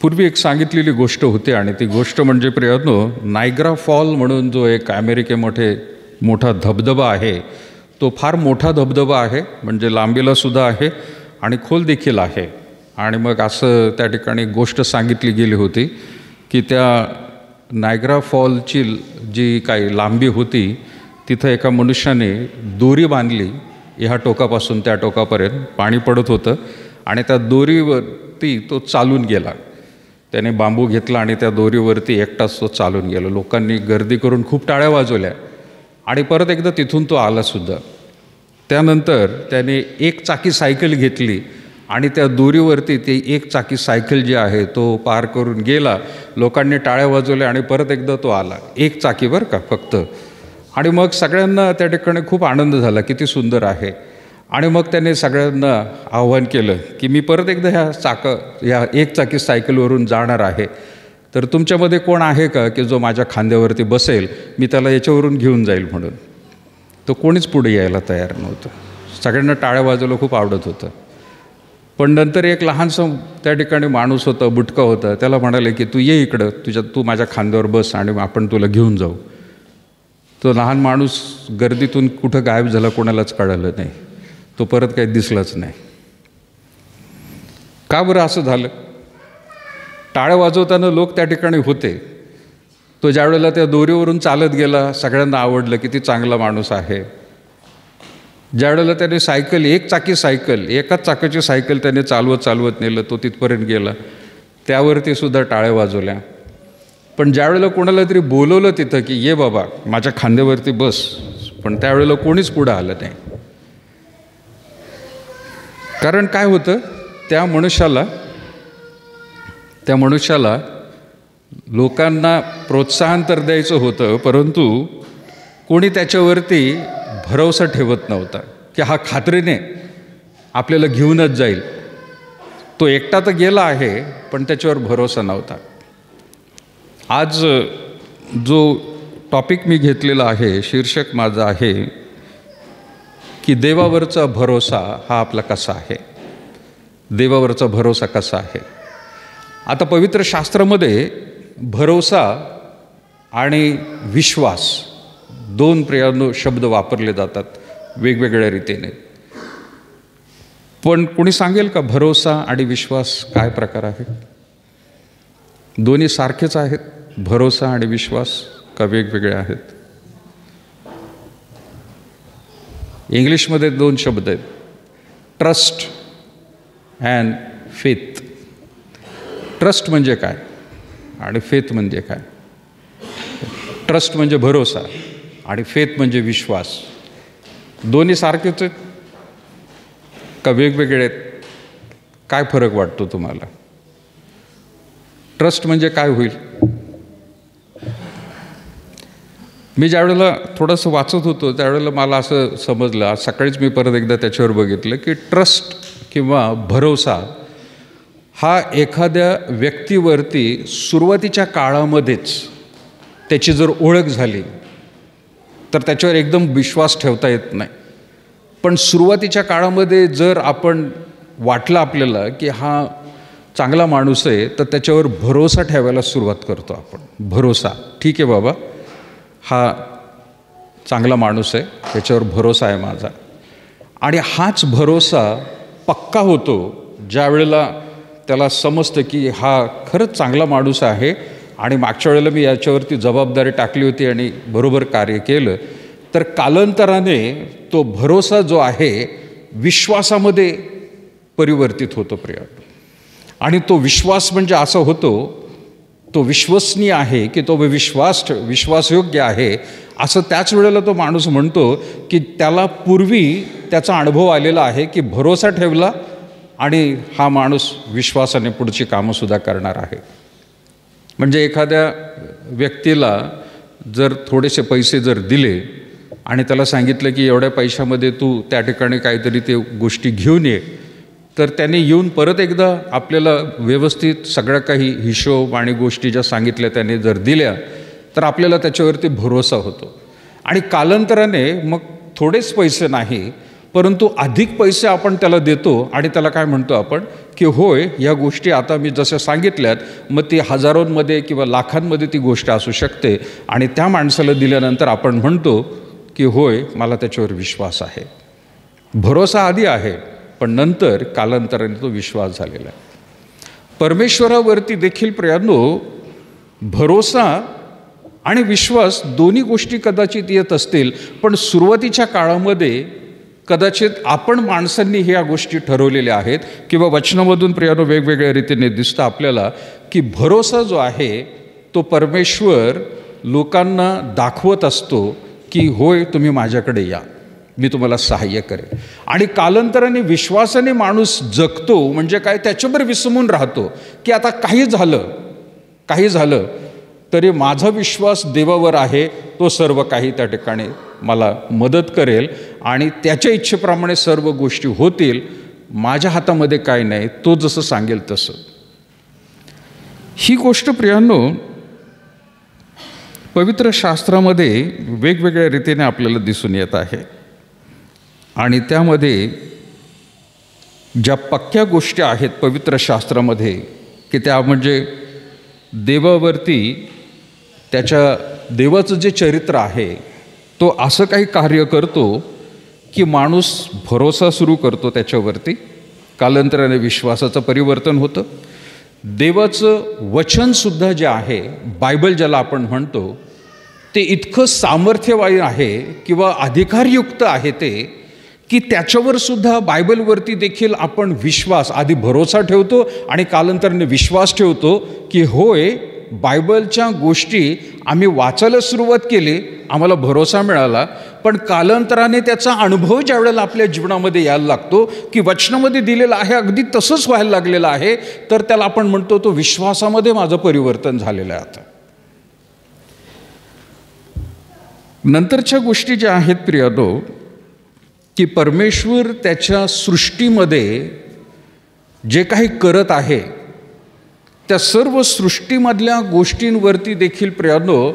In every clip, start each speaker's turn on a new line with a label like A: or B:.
A: पूर्वी एक सांगितलेली गोष्ट होती आणि ती गोष्ट म्हणजे प्रियांनो, नायग्रा फॉल म्हणून जो एक अमेरिकेमध्ये मोठा धबधबा आहे, तो फार मोठा धबधबा आहे, म्हणजे लांबीला सुद्धा आहे आणि खोल देखील आहे. आणि मग असं त्या ठिकाणी गोष्ट सांगितली गेली होती की त्या नायग्रा फॉलची जी काही लांबी होती तिथं एका मनुष्याने दोरी बांधली, ह्या टोकापासून त्या टोकापर्यंत पाणी पडत होतं आणि त्या दोरीवरती तो चालून गेला. त्याने बांबू घेतला आणि त्या दोरीवरती एकटाच तो चालून गेला. लोकांनी गर्दी करून खूप टाळ्या वाजवल्या आणि परत एकदा तिथून तो आलासुद्धा. त्यानंतर त्याने एक चाकी सायकल घेतली आणि त्या दोरीवरती ती एक चाकी सायकल जी आहे तो पार करून गेला. लोकांनी टाळ्या वाजवल्या आणि परत एकदा तो आला, एक चाकी बरं का फक्त. आणि मग सगळ्यांना त्या ठिकाणी खूप आनंद झाला, किती सुंदर आहे. आणि मग त्याने सगळ्यांना आव्हान केलं की मी परत एकदा ह्या एक चाकी सायकलवरून जाणार आहे, तर तुमच्यामध्ये कोण आहे का की जो माझ्या खांद्यावरती बसेल, मी त्याला याच्यावरून घेऊन जाईल म्हणून. तो कोणीच पुढे यायला तयार नव्हतं. सगळ्यांना टाळ्या वाजवलं खूप आवडत होतं. पण नंतर एक लहानसं त्या ठिकाणी माणूस होता, बुटका होता, त्याला म्हणाले की तू ये इकडं, तू माझ्या खांद्यावर बस आणि आपण तुला घेऊन जाऊ. तो लहान माणूस गर्दीतून कुठं गायब झाला कोणालाच कळलं नाही. तो परत काही दिसलाच नाही. का बरं असं झालं? टाळ्या वाजवताना लोक त्या ठिकाणी होते. तो ज्यावेळेला त्या दोरीवरून चालत गेला, सगळ्यांना आवडलं, किती चांगला माणूस आहे. ज्यावेळेला त्याने सायकल, एक चाकी सायकल, एकाच चाकाची सायकल त्याने चालवत नेलं, तो तिथपर्यंत गेला, त्यावरती सुद्धा टाळ्या वाजवल्या. पण ज्यावेळेला कोणाला तरी बोलवलं तिथं की ये बाबा माझ्या खांद्यावरती बस, पण त्यावेळेला कोणीच पुढं आलं नाही. कारण काय होतं, त्या मनुष्याला लोकांना प्रोत्साहन तर द्यायचं होतं, परंतु कोणी त्याच्यावरती भरोसा ठेवत नव्हता की हा खात्रीने आपल्याला घेऊनच जाईल. तो एकटा तर गेला आहे पण त्याच्यावर भरोसा नव्हता. आज जो टॉपिक मी घेतलेला आहे, शीर्षक माझं आहे की देवावरचा भरोसा हा आपला कसा आहे. देवावरचा भरोसा कसा आहे. आता पवित्र शास्त्रामध्ये भरोसा आणि विश्वास दोन प्रियांनो शब्द वापरले जातात वेगवेगळ्या रीतीने. पण कोणी सांगेल का भरोसा आणि विश्वास काय प्रकार आहे? दोन्ही सारखेच आहेत, भरोसा आणि विश्वास, का वेगवेगळे आहेत? इंग्लिशमध्ये दोन शब्द आहेत, ट्रस्ट अँड फेथ. ट्रस्ट म्हणजे काय आणि फेथ म्हणजे काय? ट्रस्ट म्हणजे भरोसा आणि फेथ म्हणजे विश्वास. दोन्ही सारखेच आहेत का वेगवेगळे आहेत? काय फरक वाटतो तुम्हाला? ट्रस्ट म्हणजे काय होईल? मी ज्यावेळेला थोडंसं वाचत होतो त्यावेळेला मला असं समजलं, आज सकाळीच मी परत एकदा त्याच्यावर बघितलं की ट्रस्ट किंवा भरोसा हा एखाद्या व्यक्तीवरती सुरुवातीच्या काळामध्येच त्याची जर ओळख झाली तर त्याच्यावर एकदम विश्वास ठेवता येत नाही. पण सुरुवातीच्या काळामध्ये जर आपण वाटलं आपल्याला की हा चांगला माणूस आहे तर त्याच्यावर भरोसा ठेवायला सुरुवात करतो आपण. भरोसा, ठीक आहे बाबा हा चांगला माणूस आहे, त्याच्यावर भरोसा आहे माझा. आणि हाच भरोसा पक्का होतो ज्या वेळेला त्याला समजतं की हा खरंच चांगला माणूस आहे आणि मागच्या वेळेला मी याच्यावरती जबाबदारी टाकली होती आणि बरोबर कार्य केलं. तर कालांतराने तो भरोसा जो आहे विश्वासामध्ये परिवर्तित होतो प्रिय. आणि तो विश्वास म्हणजे असा होतो, तो विश्वसनीय आहे की तो विश्वासयोग्य आहे असं त्याच वेळेला तो माणूस म्हणतो की त्याला पूर्वी त्याचा अनुभव आलेला आहे की भरोसा ठेवला आणि हा माणूस विश्वासाने पुढची कामंसुद्धा करणार आहे. म्हणजे एखाद्या व्यक्तीला जर थोडेसे पैसे जर दिले आणि त्याला सांगितलं की एवढ्या पैशामध्ये तू त्या ठिकाणी काहीतरी ते गोष्टी घेऊन ये, तर त्याने येऊन परत एकदा आपल्याला व्यवस्थित सगळं काही हिशोब आणि गोष्टी ज्या सांगितल्या त्याने जर दिल्या तर आपल्याला त्याच्यावरती भरोसा होतो. आणि कालांतराने मग थोडेच पैसे नाही परंतु अधिक पैसे आपण त्याला देतो आणि त्याला काय म्हणतो आपण की होय या गोष्टी आता मी जसं सांगितल्यात, मग ती हजारोंमध्ये किंवा लाखांमध्ये ती गोष्ट असू शकते आणि त्या माणसाला दिल्यानंतर आपण म्हणतो की होय मला त्याच्यावर विश्वास आहे. भरोसा आधी आहे पण नंतर कालांतराने तो विश्वास झालेला आहे. परमेश्वरावरती देखील प्रियांनो भरोसा आणि विश्वास दोन्ही गोष्टी कदाचित येत असतील, पण सुरुवातीच्या काळामध्ये कदाचित आपण माणसांनी ह्या गोष्टी ठरवलेल्या आहेत किंवा वचनामधून प्रियांनो वेगवेगळ्या रीतीने दिसतं आपल्याला की भरोसा जो आहे तो परमेश्वर लोकांना दाखवत असतो की होय तुम्ही माझ्याकडे या, मी तुम्हाला सहाय्य करेन. आणि कालांतराने विश्वासाने माणूस जगतो म्हणजे काय, त्याच्यावर विसमून राहतो की आता काही झालं तरी माझा विश्वास देवावर आहे, तो सर्व काही त्या ठिकाणी मला मदत करेल आणि त्याच्या इच्छेप्रमाणे सर्व गोष्टी होतील. माझ्या हातामध्ये काय नाही, तो जसं सांगेल तसं. ही गोष्ट प्रियांनो पवित्र शास्त्रामध्ये वेगवेगळ्या रीतीने आपल्याला दिसून येत आहे आणि त्यामध्ये ज्या पक्क्या गोष्टी आहेत पवित्र शास्त्रामध्ये की त्या म्हणजे देवावरती त्याच्या देवाचं जे चरित्र आहे तो असं काही कार्य करतो की माणूस भरोसा सुरू करतो त्याच्यावरती, कालांतराने विश्वासाचं परिवर्तन होतं. देवाचं वचनसुद्धा जे आहे बायबल ज्याला आपण म्हणतो ते इतकं सामर्थ्यवान आहे किंवा अधिकारयुक्त आहे ते की त्याच्यावर सुद्धा बायबलवरती देखील आपण विश्वास आधी भरोसा ठेवतो आणि कालांतराने विश्वास ठेवतो की होय बायबलच्या गोष्टी आम्ही वाचायला सुरुवात केली, आम्हाला भरोसा मिळाला, पण कालांतराने त्याचा अनुभव ज्या वेळेला आपल्या जीवनामध्ये यायला लागतो की वचनामध्ये दिलेलं आहे अगदी तसंच व्हायला लागलेलं आहे, तर त्याला आपण म्हणतो तो विश्वासामध्ये माझं परिवर्तन झालेलं आहे. आता नंतरच्या गोष्टी ज्या आहेत प्रियांनो की परमेश्वर त्याच्या सृष्टीमध्ये जे काही करत आहे त्या सर्व सृष्टीमधल्या गोष्टींवरती देखील प्रियांनो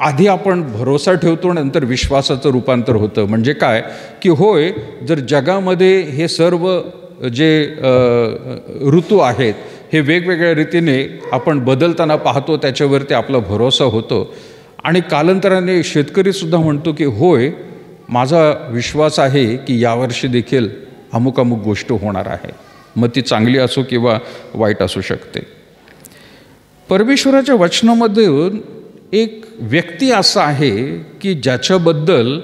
A: आधी आपण भरोसा ठेवतो, नंतर विश्वासाचं रूपांतर होतं. म्हणजे काय की होय जर जगामध्ये हे सर्व जे ऋतू आहेत हे वेगवेगळ्या रीतीने आपण बदलताना पाहतो, त्याच्यावरती आपला भरोसा होतो आणि कालांतराने शेतकरीसुद्धा म्हणतो की होय माझा विश्वास आहे की यावर्षी देखील अमुक गोष्ट होणार आहे, मग ती चांगली असो किंवा वाईट असू शकते. परमेश्वराच्या वचनामध्ये एक व्यक्ती असा आहे की ज्याच्याबद्दल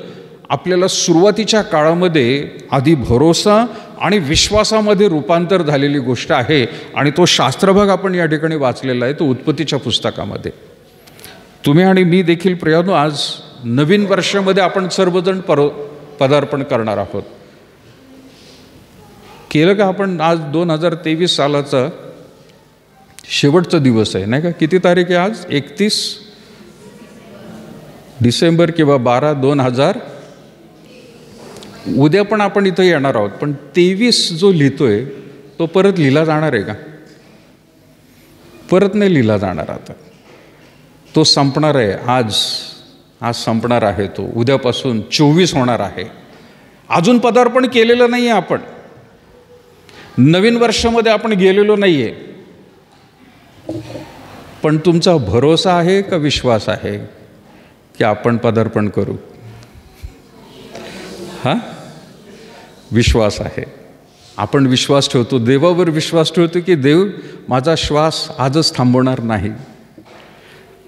A: आपल्याला सुरुवातीच्या काळामध्ये आधी भरोसा आणि विश्वासामध्ये रूपांतर झालेली गोष्ट आहे आणि तो शास्त्रभाग आपण या ठिकाणी वाचलेला आहे, तो उत्पत्तीच्या पुस्तकामध्ये. तुम्ही आणि मी देखील प्रियांनो आज नवीन वर्षामध्ये आपण सर्वजण पदार्पण करणार आहोत. केलं का आपण? आज 2023 सालाचा शेवटचा दिवस आहे नाही का? किती तारीख आहे आज? 31 डिसेंबर किंवा 12/2000. उद्या पण आपण इथं येणार आहोत, पण 23 जो लिहितोय तो परत लिहिला जाणार आहे का? परत नाही लिहिला जाणार. आता तो संपणार आहे. आज संपणार आहे तो. उद्यापासून 24 होणार आहे. अजून पदार्पण केलेलं नाही आहे आपण. नवीन वर्षामध्ये आपण गेलेलो नाही आहे. पण तुमचा भरोसा आहे का विश्वास आहे की आपण पदार्पण करू? विश्वास आहे. आपण विश्वास ठेवतो, देवावर विश्वास ठेवतो की देव माझा श्वास आजच थांबवणार नाही,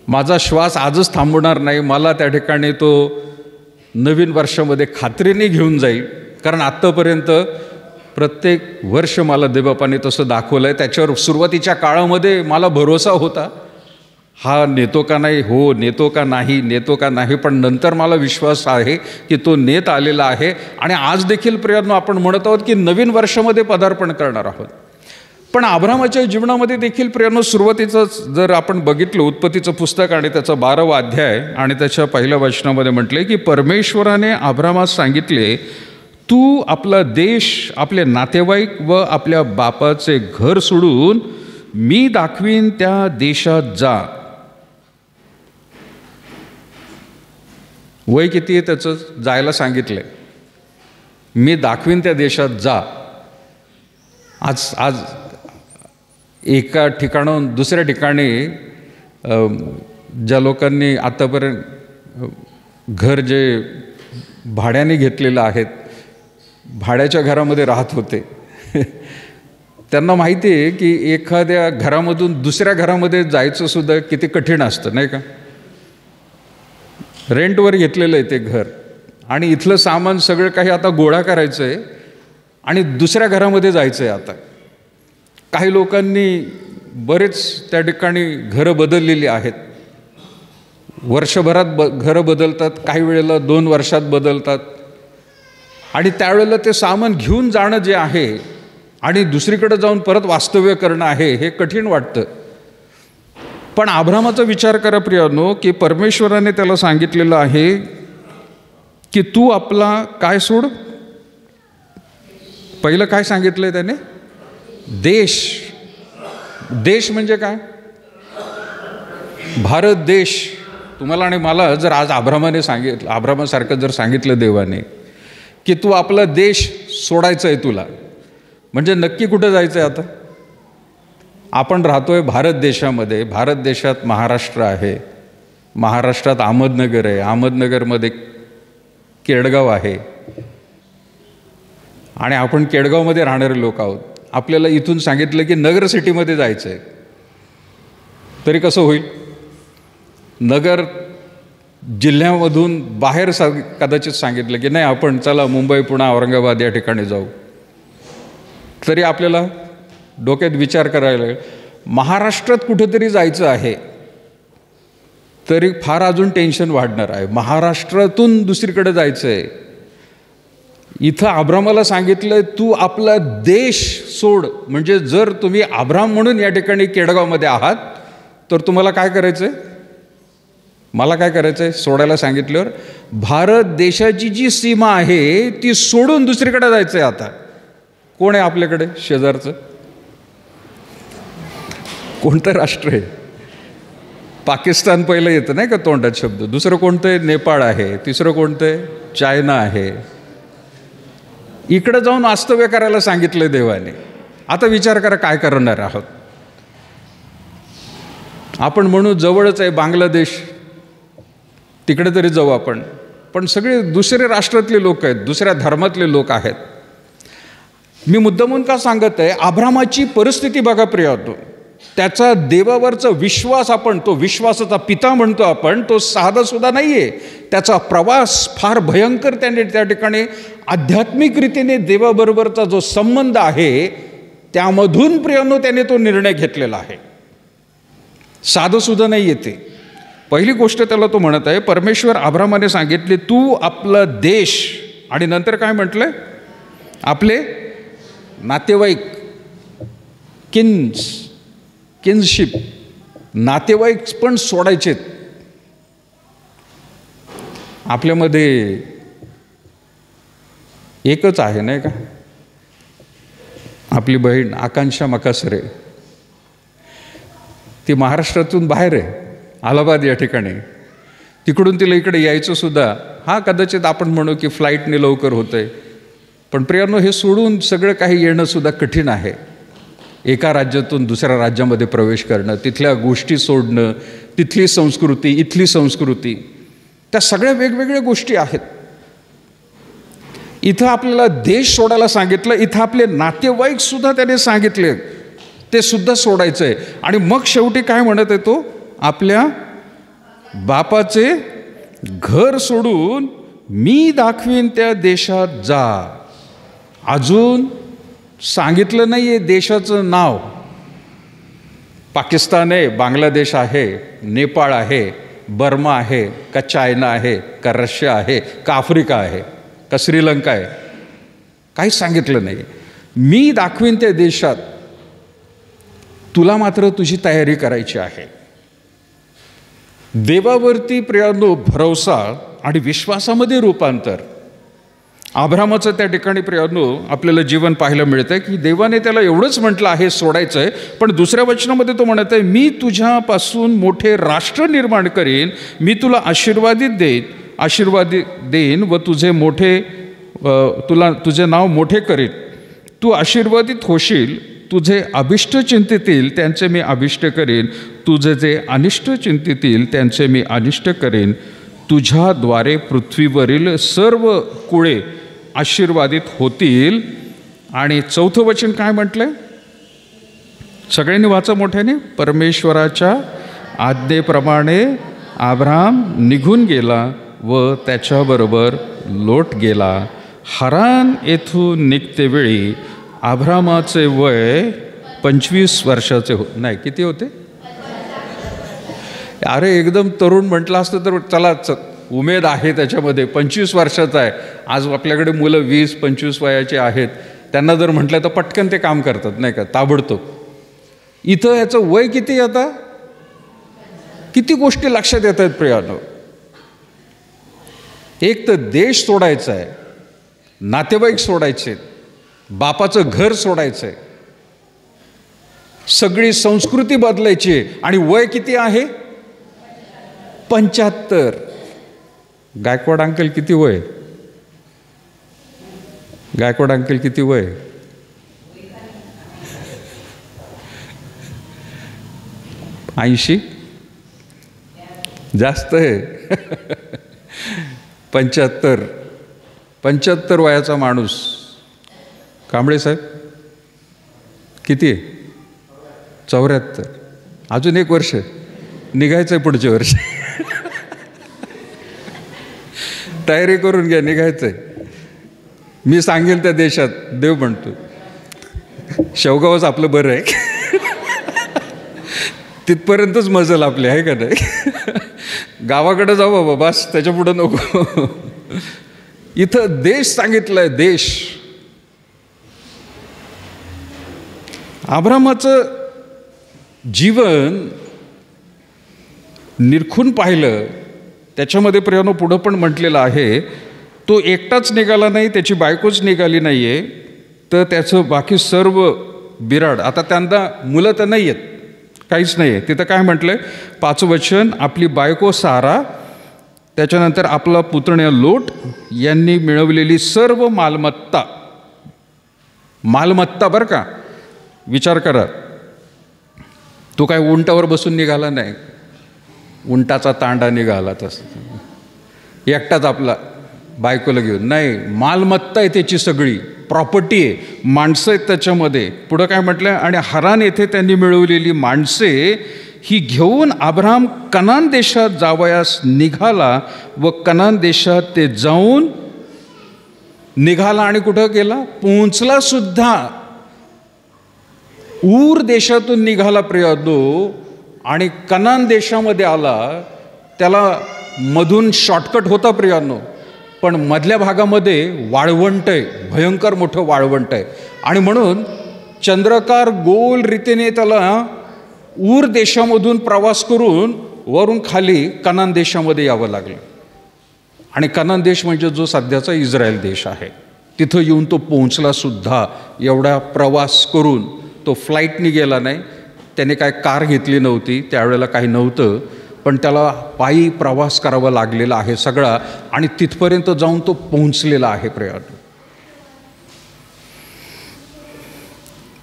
A: माझा श्वास आजच थांबवणार नाही, मला त्या ठिकाणी तो नवीन वर्षामध्ये खात्रीने घेऊन जाईल. कारण आत्तापर्यंत प्रत्येक वर्ष मला देवबापाने तसं दाखवलं आहे. त्याच्यावर सुरुवातीच्या काळामध्ये मला भरोसा होता, हा नेतो का नाही, हो नेतो का नाही, पण नंतर मला विश्वास आहे की तो नेत आलेला आहे. आणि आज देखील प्रियांनो आपण म्हणत आहोत की नवीन वर्षामध्ये पदार्पण करणार आहोत. पण अब्रामाच्या जीवनामध्ये देखील प्रियांनो सुरुवातीचं जर आपण बघितलं उत्पत्तीचं पुस्तक आणि त्याचा 12वा अध्याय आणि त्याच्या पहिल्या वचनामध्ये म्हटले की परमेश्वराने अब्रामास सांगितले, तू आपला देश, आपले नातेवाईक व आपल्या बापाचे घर सोडून मी दाखवीन त्या देशात जा. वय किती आहे त्याचं? जायला सांगितलंय. मी दाखवीन त्या देशात जा. आज आज एका ठिकाणाहून दुसऱ्या ठिकाणी ज्या लोकांनी आत्तापर्यंत घर जे भाड्याने घेतलेलं आहेत, भाड्याच्या घरामध्ये राहत होते, त्यांना माहिती आहे की एखाद्या घरामधून दुसऱ्या घरामध्ये जायचं सुद्धा किती कठीण असतं, नाही का. रेंटवर घेतलेलं आहे ते घर आणि इथलं सामान सगळं काही आता गोळा करायचं आहे आणि दुसऱ्या घरामध्ये जायचं आहे. आता काही लोकांनी बरेच त्या ठिकाणी घरं बदललेली आहेत. वर्षभरात घरं बदलतात, काही वेळेला 2 वर्षात बदलतात. आणि त्यावेळेला ते सामान घेऊन जाणं जे आहे आणि दुसरीकडे जाऊन परत वास्तव्य करणं आहे, हे कठीण वाटतं. पण अब्रामाचा विचार करा प्रियानो, की परमेश्वराने त्याला सांगितलेलं आहे की तू आपला काय सोड. पहिलं काय सांगितलंय त्याने? देश. देश म्हणजे काय? भारत देश. तुम्हाला आणि मला जर आज अब्रामाने सांगितलं, अब्रामासारखं जर सांगितलं देवाने की तू आपला देश सोडायचं आहे तुला, म्हणजे नक्की कुठं जायचं आहे? आता आपण राहतोय भारत देशामध्ये. भारत देशात महाराष्ट्र आहे, महाराष्ट्रात अहमदनगर आहे, अहमदनगरमध्ये केडगाव आहे आणि आपण केडगावमध्ये राहणारे लोक आहोत. आपल्याला इथून सांगितलं की नगर सिटीमध्ये जायचं आहे, तरी कसं होईल? नगर जिल्ह्यामधून बाहेर कदाचित सांगितलं की नाही आपण चला मुंबई, पुणे, औरंगाबाद या ठिकाणी जाऊ, तरी आपल्याला डोक्यात विचार करायला लागेल. महाराष्ट्रात कुठेतरी जायचं आहे तरी फार अजून टेन्शन वाढणार आहे. महाराष्ट्रातून दुसरीकडे जायचं आहे. इथं अब्रामाला सांगितलं तू आपला देश सोड. म्हणजे जर तुम्ही अब्राम म्हणून या ठिकाणी केडगावमध्ये आहात तर तुम्हाला काय करायचं आहे? मला काय करायचं आहे? सोडायला सांगितल्यावर भारत देशाची जी सीमा आहे ती सोडून दुसरीकडे जायचं आहे. आता कोण आहे आपल्याकडे शेजारचं? कोणतं राष्ट्र आहे? पाकिस्तान पहिलं येतं नाही का तोंडात शब्द. दुसरं कोणतं आहे? नेपाळ आहे. तिसरं कोणतं आहे? चायना आहे. इकडं जाऊन वास्तव्य करायला सांगितलं देवाने. आता विचार करा काय करणार आहोत आपण. म्हणून जवळच आहे बांगलादेश, तिकडे तरी जाऊ आपण. पण सगळे दुसरे राष्ट्रातले लोक आहेत, दुसऱ्या धर्मातले लोक आहेत. मी मुद्दामून का सांगत आहे? अब्रामाची परिस्थिती बघा प्रियानो. त्याचा देवावरचा विश्वास, आपण तो विश्वासाचा पिता म्हणतो आपण, तो साधा सुद्धा नाही आहे. त्याचा प्रवास फार भयंकर. त्याने त्या ठिकाणी आध्यात्मिक रीतीने देवाबरोबरचा जो संबंध आहे त्यामधून प्रियानो त्याने तो निर्णय घेतलेला आहे. साधं सुद्धा नाही येते. पहिली गोष्ट त्याला तो म्हणत आहे, परमेश्वर अब्रामाने सांगितले तू आपला देश, आणि नंतर काय म्हटलंय? आपले नातेवाईक, किन्सशिप, नातेवाईक पण सोडायचेत. आपल्यामध्ये एकच आहे नाही का, आपली बहीण आकांक्षा मकासरे. ती महाराष्ट्रातून बाहेर आहे, अलाहाबाद या ठिकाणी. तिकडून तिला इकडे यायचं सुद्धा, हा कदाचित आपण म्हणू की फ्लाईटने लवकर होतंय, पण प्रियानो हे सोडून सगळं काही येणं सुद्धा कठीण आहे. एका राज्यातून दुसऱ्या राज्यामध्ये प्रवेश करणं, तिथल्या गोष्टी सोडणं, तिथली संस्कृती, इथली संस्कृती, त्या सगळ्या वेगवेगळ्या गोष्टी आहेत. इथं आपल्याला देश सोडायला सांगितलं, इथं आपले नातेवाईक सुद्धा त्याने सांगितले ते सुद्धा सोडायचं आहे. आणि मग शेवटी काय म्हणत आहे तो? आपल्या बापाचे घर सोडून मी दाखवीन त्या देशात जा. अजून सांगितलं नाही आहे देशाचं नाव. पाकिस्तान आहे, बांगलादेश आहे, नेपाळ आहे, बर्मा आहे, का चायना आहे, का रशिया आहे, का आफ्रिका आहे, का श्रीलंका आहे, काहीच सांगितलं नाही. मी दाखवीन त्या देशात, तुला मात्र तुझी तयारी करायची आहे. देवावरती प्रियानो भरोसा आणि विश्वासामध्ये रूपांतर. अब्रामाचं त्या ठिकाणी प्रियानो आपल्याला जीवन पाहायला मिळतं की देवाने त्याला एवढंच म्हटलं आहे सोडायचं आहे, पण दुसऱ्या वचनामध्ये तो म्हणत आहे मी तुझ्यापासून मोठे राष्ट्र निर्माण करीन, मी तुला आशीर्वादित देईन व तुझे मोठे तुझे नाव मोठे करीन, तू आशीर्वादित होशील, तुझे अभिष्ट चिंतितील त्यांचे मी अभिष्ट करीन, तुझे जे अनिष्ट चिंतितील त्यांचे मी अनिष्ट करीन. तुझ्याद्वारे पृथ्वीवरील सर्व कुळे आशीर्वादित होतील. आणि 4थं वचन काय म्हटलंय? सगळ्यांनी वाचा मोठ्याने. परमेश्वराच्या आज्ञेप्रमाणे अब्राम निघून गेला व त्याच्याबरोबर लोट गेला. हरान येथून निघतेवेळी अब्रामाचे वय 25 वर्षाचे नाही, किती होते? अरे एकदम तरुण म्हटलं असतं तर चला उमेद आहे त्याच्यामध्ये. 25 वर्षाचा आहे. आज आपल्याकडे मुलं 20-25 वयाचे आहेत. त्यांना जर म्हटलं तर पटकन ते काम करतात, नाही का, ताबडतोब. इथं याचं वय किती? आता किती गोष्टी लक्षात येत आहेत प्रियानो. एक तर देश सोडायचा आहे, नातेवाईक सोडायचे, बापाचं घर सोडायचं आहे, सगळी संस्कृती बदलायची आहे. आणि वय किती आहे? 75. गायकवाड अंकल किती वय? गायकवाड अंकल किती वय? 80? जास्त आहे. 75 वयाचा माणूस. कांबळे साहेब किती आहे? 74. अजून 1 वर्ष निघायचं आहे. पुढच्या वर्षी तयारी करून घ्या, निघायचं आहे. मी सांगेल त्या देशात. देव म्हणतो शेवगावच आपलं बरं आहे. तिथपर्यंतच मजल आपली आहे का नाही? गावाकडे जाऊ बाबा, बस, त्याच्या पुढं नको. इथं देश सांगितलंय, देश. अब्रामाचं जीवन निरखून पाहिलं, त्याच्यामध्ये प्रियानो पुढं पण म्हटलेलं आहे, तो एकटाच निघाला नाही, त्याची बायकोच निघाली नाही आहे, तर त्याचं बाकी सर्व बिराड. आता त्यांना मुलं तर नाही आहेत, काहीच नाही आहे. तिथं काय म्हटलंय? 5 वचन, आपली बायको सारा, त्याच्यानंतर आपला पुतण्या लोट यांनी मिळवलेली सर्व मालमत्ता. मालमत्ता बरं का, विचार करा. तो काय उंटावर बसून निघाला नाही, उंटाचा तांडा निघाला तसं एकटाच आपला बायकोला घेऊन नाही. मालमत्ता आहे त्याची, सगळी प्रॉपर्टी आहे, माणसं आहेत त्याच्यामध्ये. पुढं काय म्हटलं? आणि हरान येथे त्यांनी मिळवलेली माणसे ही घेऊन अब्राम कनान देशात जावयास निघाला व कनान देशात ते जाऊन निघाला. आणि कुठं गेला? पोहोचला सुद्धा. ऊर देशातून निघाला प्रियानो आणि कनान देशामध्ये आला. त्याला मधून शॉर्टकट होता प्रियानो, पण मधल्या भागामध्ये वाळवंट आहे, भयंकर मोठं वाळवंट आहे. आणि म्हणून चंद्रकार गोल रीतीने त्याला ऊर देशामधून प्रवास करून वरून खाली कनान देशामध्ये यावं लागलं. आणि कनान देश म्हणजे जो सध्याचा इस्रायल देश आहे, तिथं येऊन तो पोहोचला सुद्धा. एवढा प्रवास करून तो फ्लाईटनी गेला नाही, त्याने काय कार घेतली नव्हती, त्यावेळेला काही नव्हतं, पण त्याला पायी प्रवास करावा लागलेला आहे सगळा. आणि तिथपर्यंत जाऊन तो पोहोचलेला आहे प्रियानो.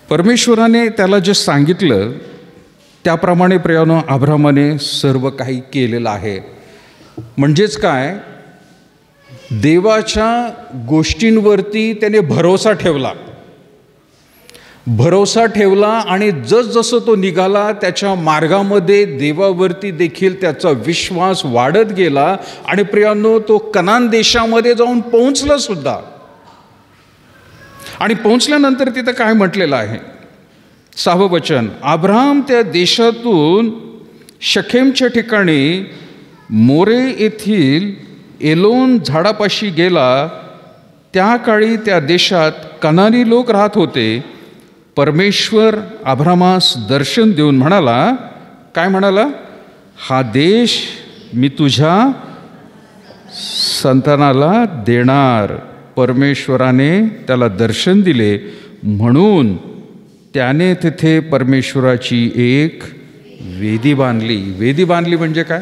A: परमेश्वराने त्याला जे सांगितलं त्याप्रमाणे प्रियानो अब्रामाने सर्व काही केलेलं आहे. म्हणजेच काय? देवाच्या गोष्टींवरती त्याने भरोसा ठेवला. आणि जसजसं तो निघाला त्याच्या मार्गामध्ये देवावरती देखील त्याचा विश्वास वाढत गेला. आणि प्रियानो तो कनान देशामध्ये जाऊन पोहोचला सुद्धा. आणि पोहोचल्यानंतर तिथं काय म्हटलेलं आहे? 6वं वचन, अब्राम त्या देशातून शखेमच्या ठिकाणी मोरे येथील एलोन झाडापाशी गेला. त्या काळी त्या देशात कनानी लोक राहत होते. परमेश्वर अब्रामास दर्शन देऊन म्हणाला, काय म्हणाला? हा देश मी तुझ्या संतानाला देणार. परमेश्वराने त्याला दर्शन दिले म्हणून त्याने तिथे परमेश्वराची एक वेदी बांधली. वेदी बांधली म्हणजे काय?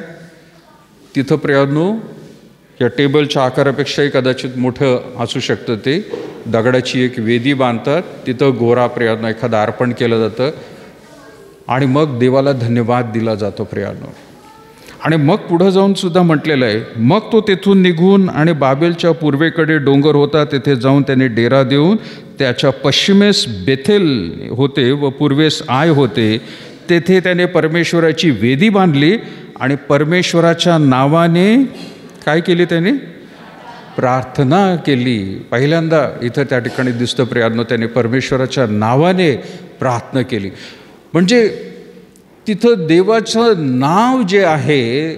A: तिथं प्रियानो या टेबलच्या आकारापेक्षाही कदाचित मोठं असू शकतं ते. दगडाची एक वेदी बांधतात, तिथं गोरा प्रियानो एखादं अर्पण केलं जातं आणि मग देवाला धन्यवाद दिला जातो प्रियानो. आणि मग पुढं जाऊन सुद्धा म्हटलेलं आहे, मग तो तेथून निघून आणि बाबेलच्या पूर्वेकडे डोंगर होता, तेथे जाऊन त्याने डेरा देऊन त्याच्या पश्चिमेस बेथेल होते व पूर्वेस आय होते, तेथे त्याने परमेश्वराची वेदी बांधली आणि परमेश्वराच्या नावाने काय केली, त्याने प्रार्थना केली. पहिल्यांदा इथं त्या ठिकाणी दिसतं प्रियानो, त्याने परमेश्वराच्या नावाने प्रार्थना केली. म्हणजे तिथं देवाचं नाव जे आहे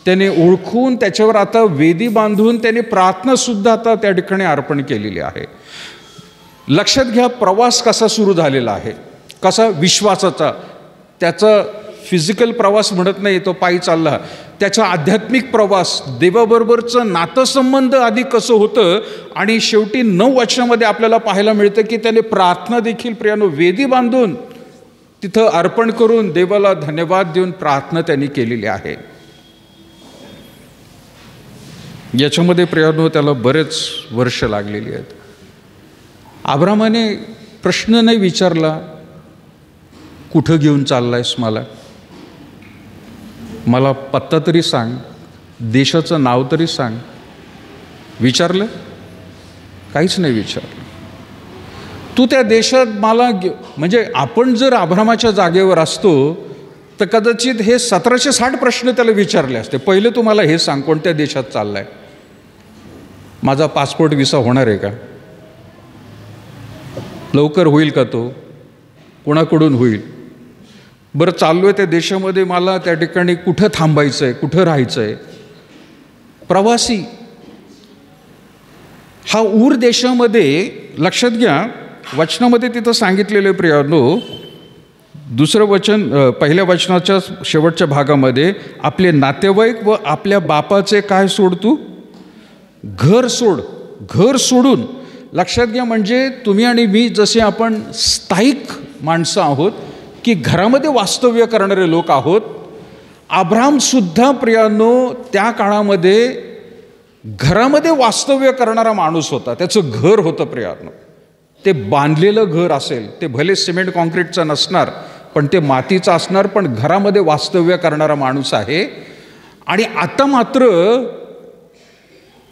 A: त्याने ओळखून त्याच्यावर आता वेदी बांधून त्याने प्रार्थनासुद्धा आता त्या ठिकाणी अर्पण केलेली आहे. लक्षात घ्या, प्रवास कसा सुरू झालेला आहे, कसा विश्वासाचा. त्याचा फिजिकल प्रवास म्हणत नाही, तो पायी चालला. त्याचा आध्यात्मिक प्रवास, देवाबरोबरचं नातेसंबंध आधी कसं होतं आणि शेवटी 9 वचनामध्ये आपल्याला पाहायला मिळतं की त्याने प्रार्थना देखील प्रियानो वेदी बांधून तिथं अर्पण करून देवाला धन्यवाद देऊन प्रार्थना त्यांनी केलेली आहे. याच्यामध्ये प्रियानो त्याला बरेच वर्ष लागलेली आहेत. अब्रामाने प्रश्न नाही विचारला, कुठं घेऊन चाललायस मला पत्ता तरी सांग, देशाचं नाव तरी सांग. विचारलं? काहीच नाही विचारलं. तू त्या देशात म्हणजे आपण जर अब्रामाच्या जागेवर असतो तर कदाचित हे 1760 प्रश्न त्याला विचारले असते. पहिले तुम्हाला हे सांग, कोणत्या देशात चाललाय, माझा पासपोर्ट व्हिसा होणार आहे का, लवकर होईल का, तो कोणाकडून होईल, बरं चाललोय त्या देशामध्ये, मला त्या ठिकाणी कुठं थांबायचं आहे, कुठं राहायचं आहे. प्रवासी हा ऊर देशामध्ये, लक्षात घ्या वचनामध्ये तिथं सांगितलेलं प्रियानो, दुसरं वचन पहिल्या वचनाच्या शेवटच्या भागामध्ये, आपले नातेवाईक व आपल्या बापाचे काय सोड, तू घर सोड. घर सोडून, लक्षात घ्या, म्हणजे तुम्ही आणि मी जसे आपण स्थायिक माणसं आहोत की घरामध्ये वास्तव्य करणारे लोक आहोत, अब्रामसुद्धा प्रियानो त्या काळामध्ये घरामध्ये वास्तव्य करणारा माणूस होता. त्याचं घर होतं प्रियानो. ते बांधलेलं घर असेल, ते भले सिमेंट कॉन्क्रीटचं नसणार पण ते मातीचं असणार, पण घरामध्ये वास्तव्य करणारा माणूस आहे. आणि आता मात्र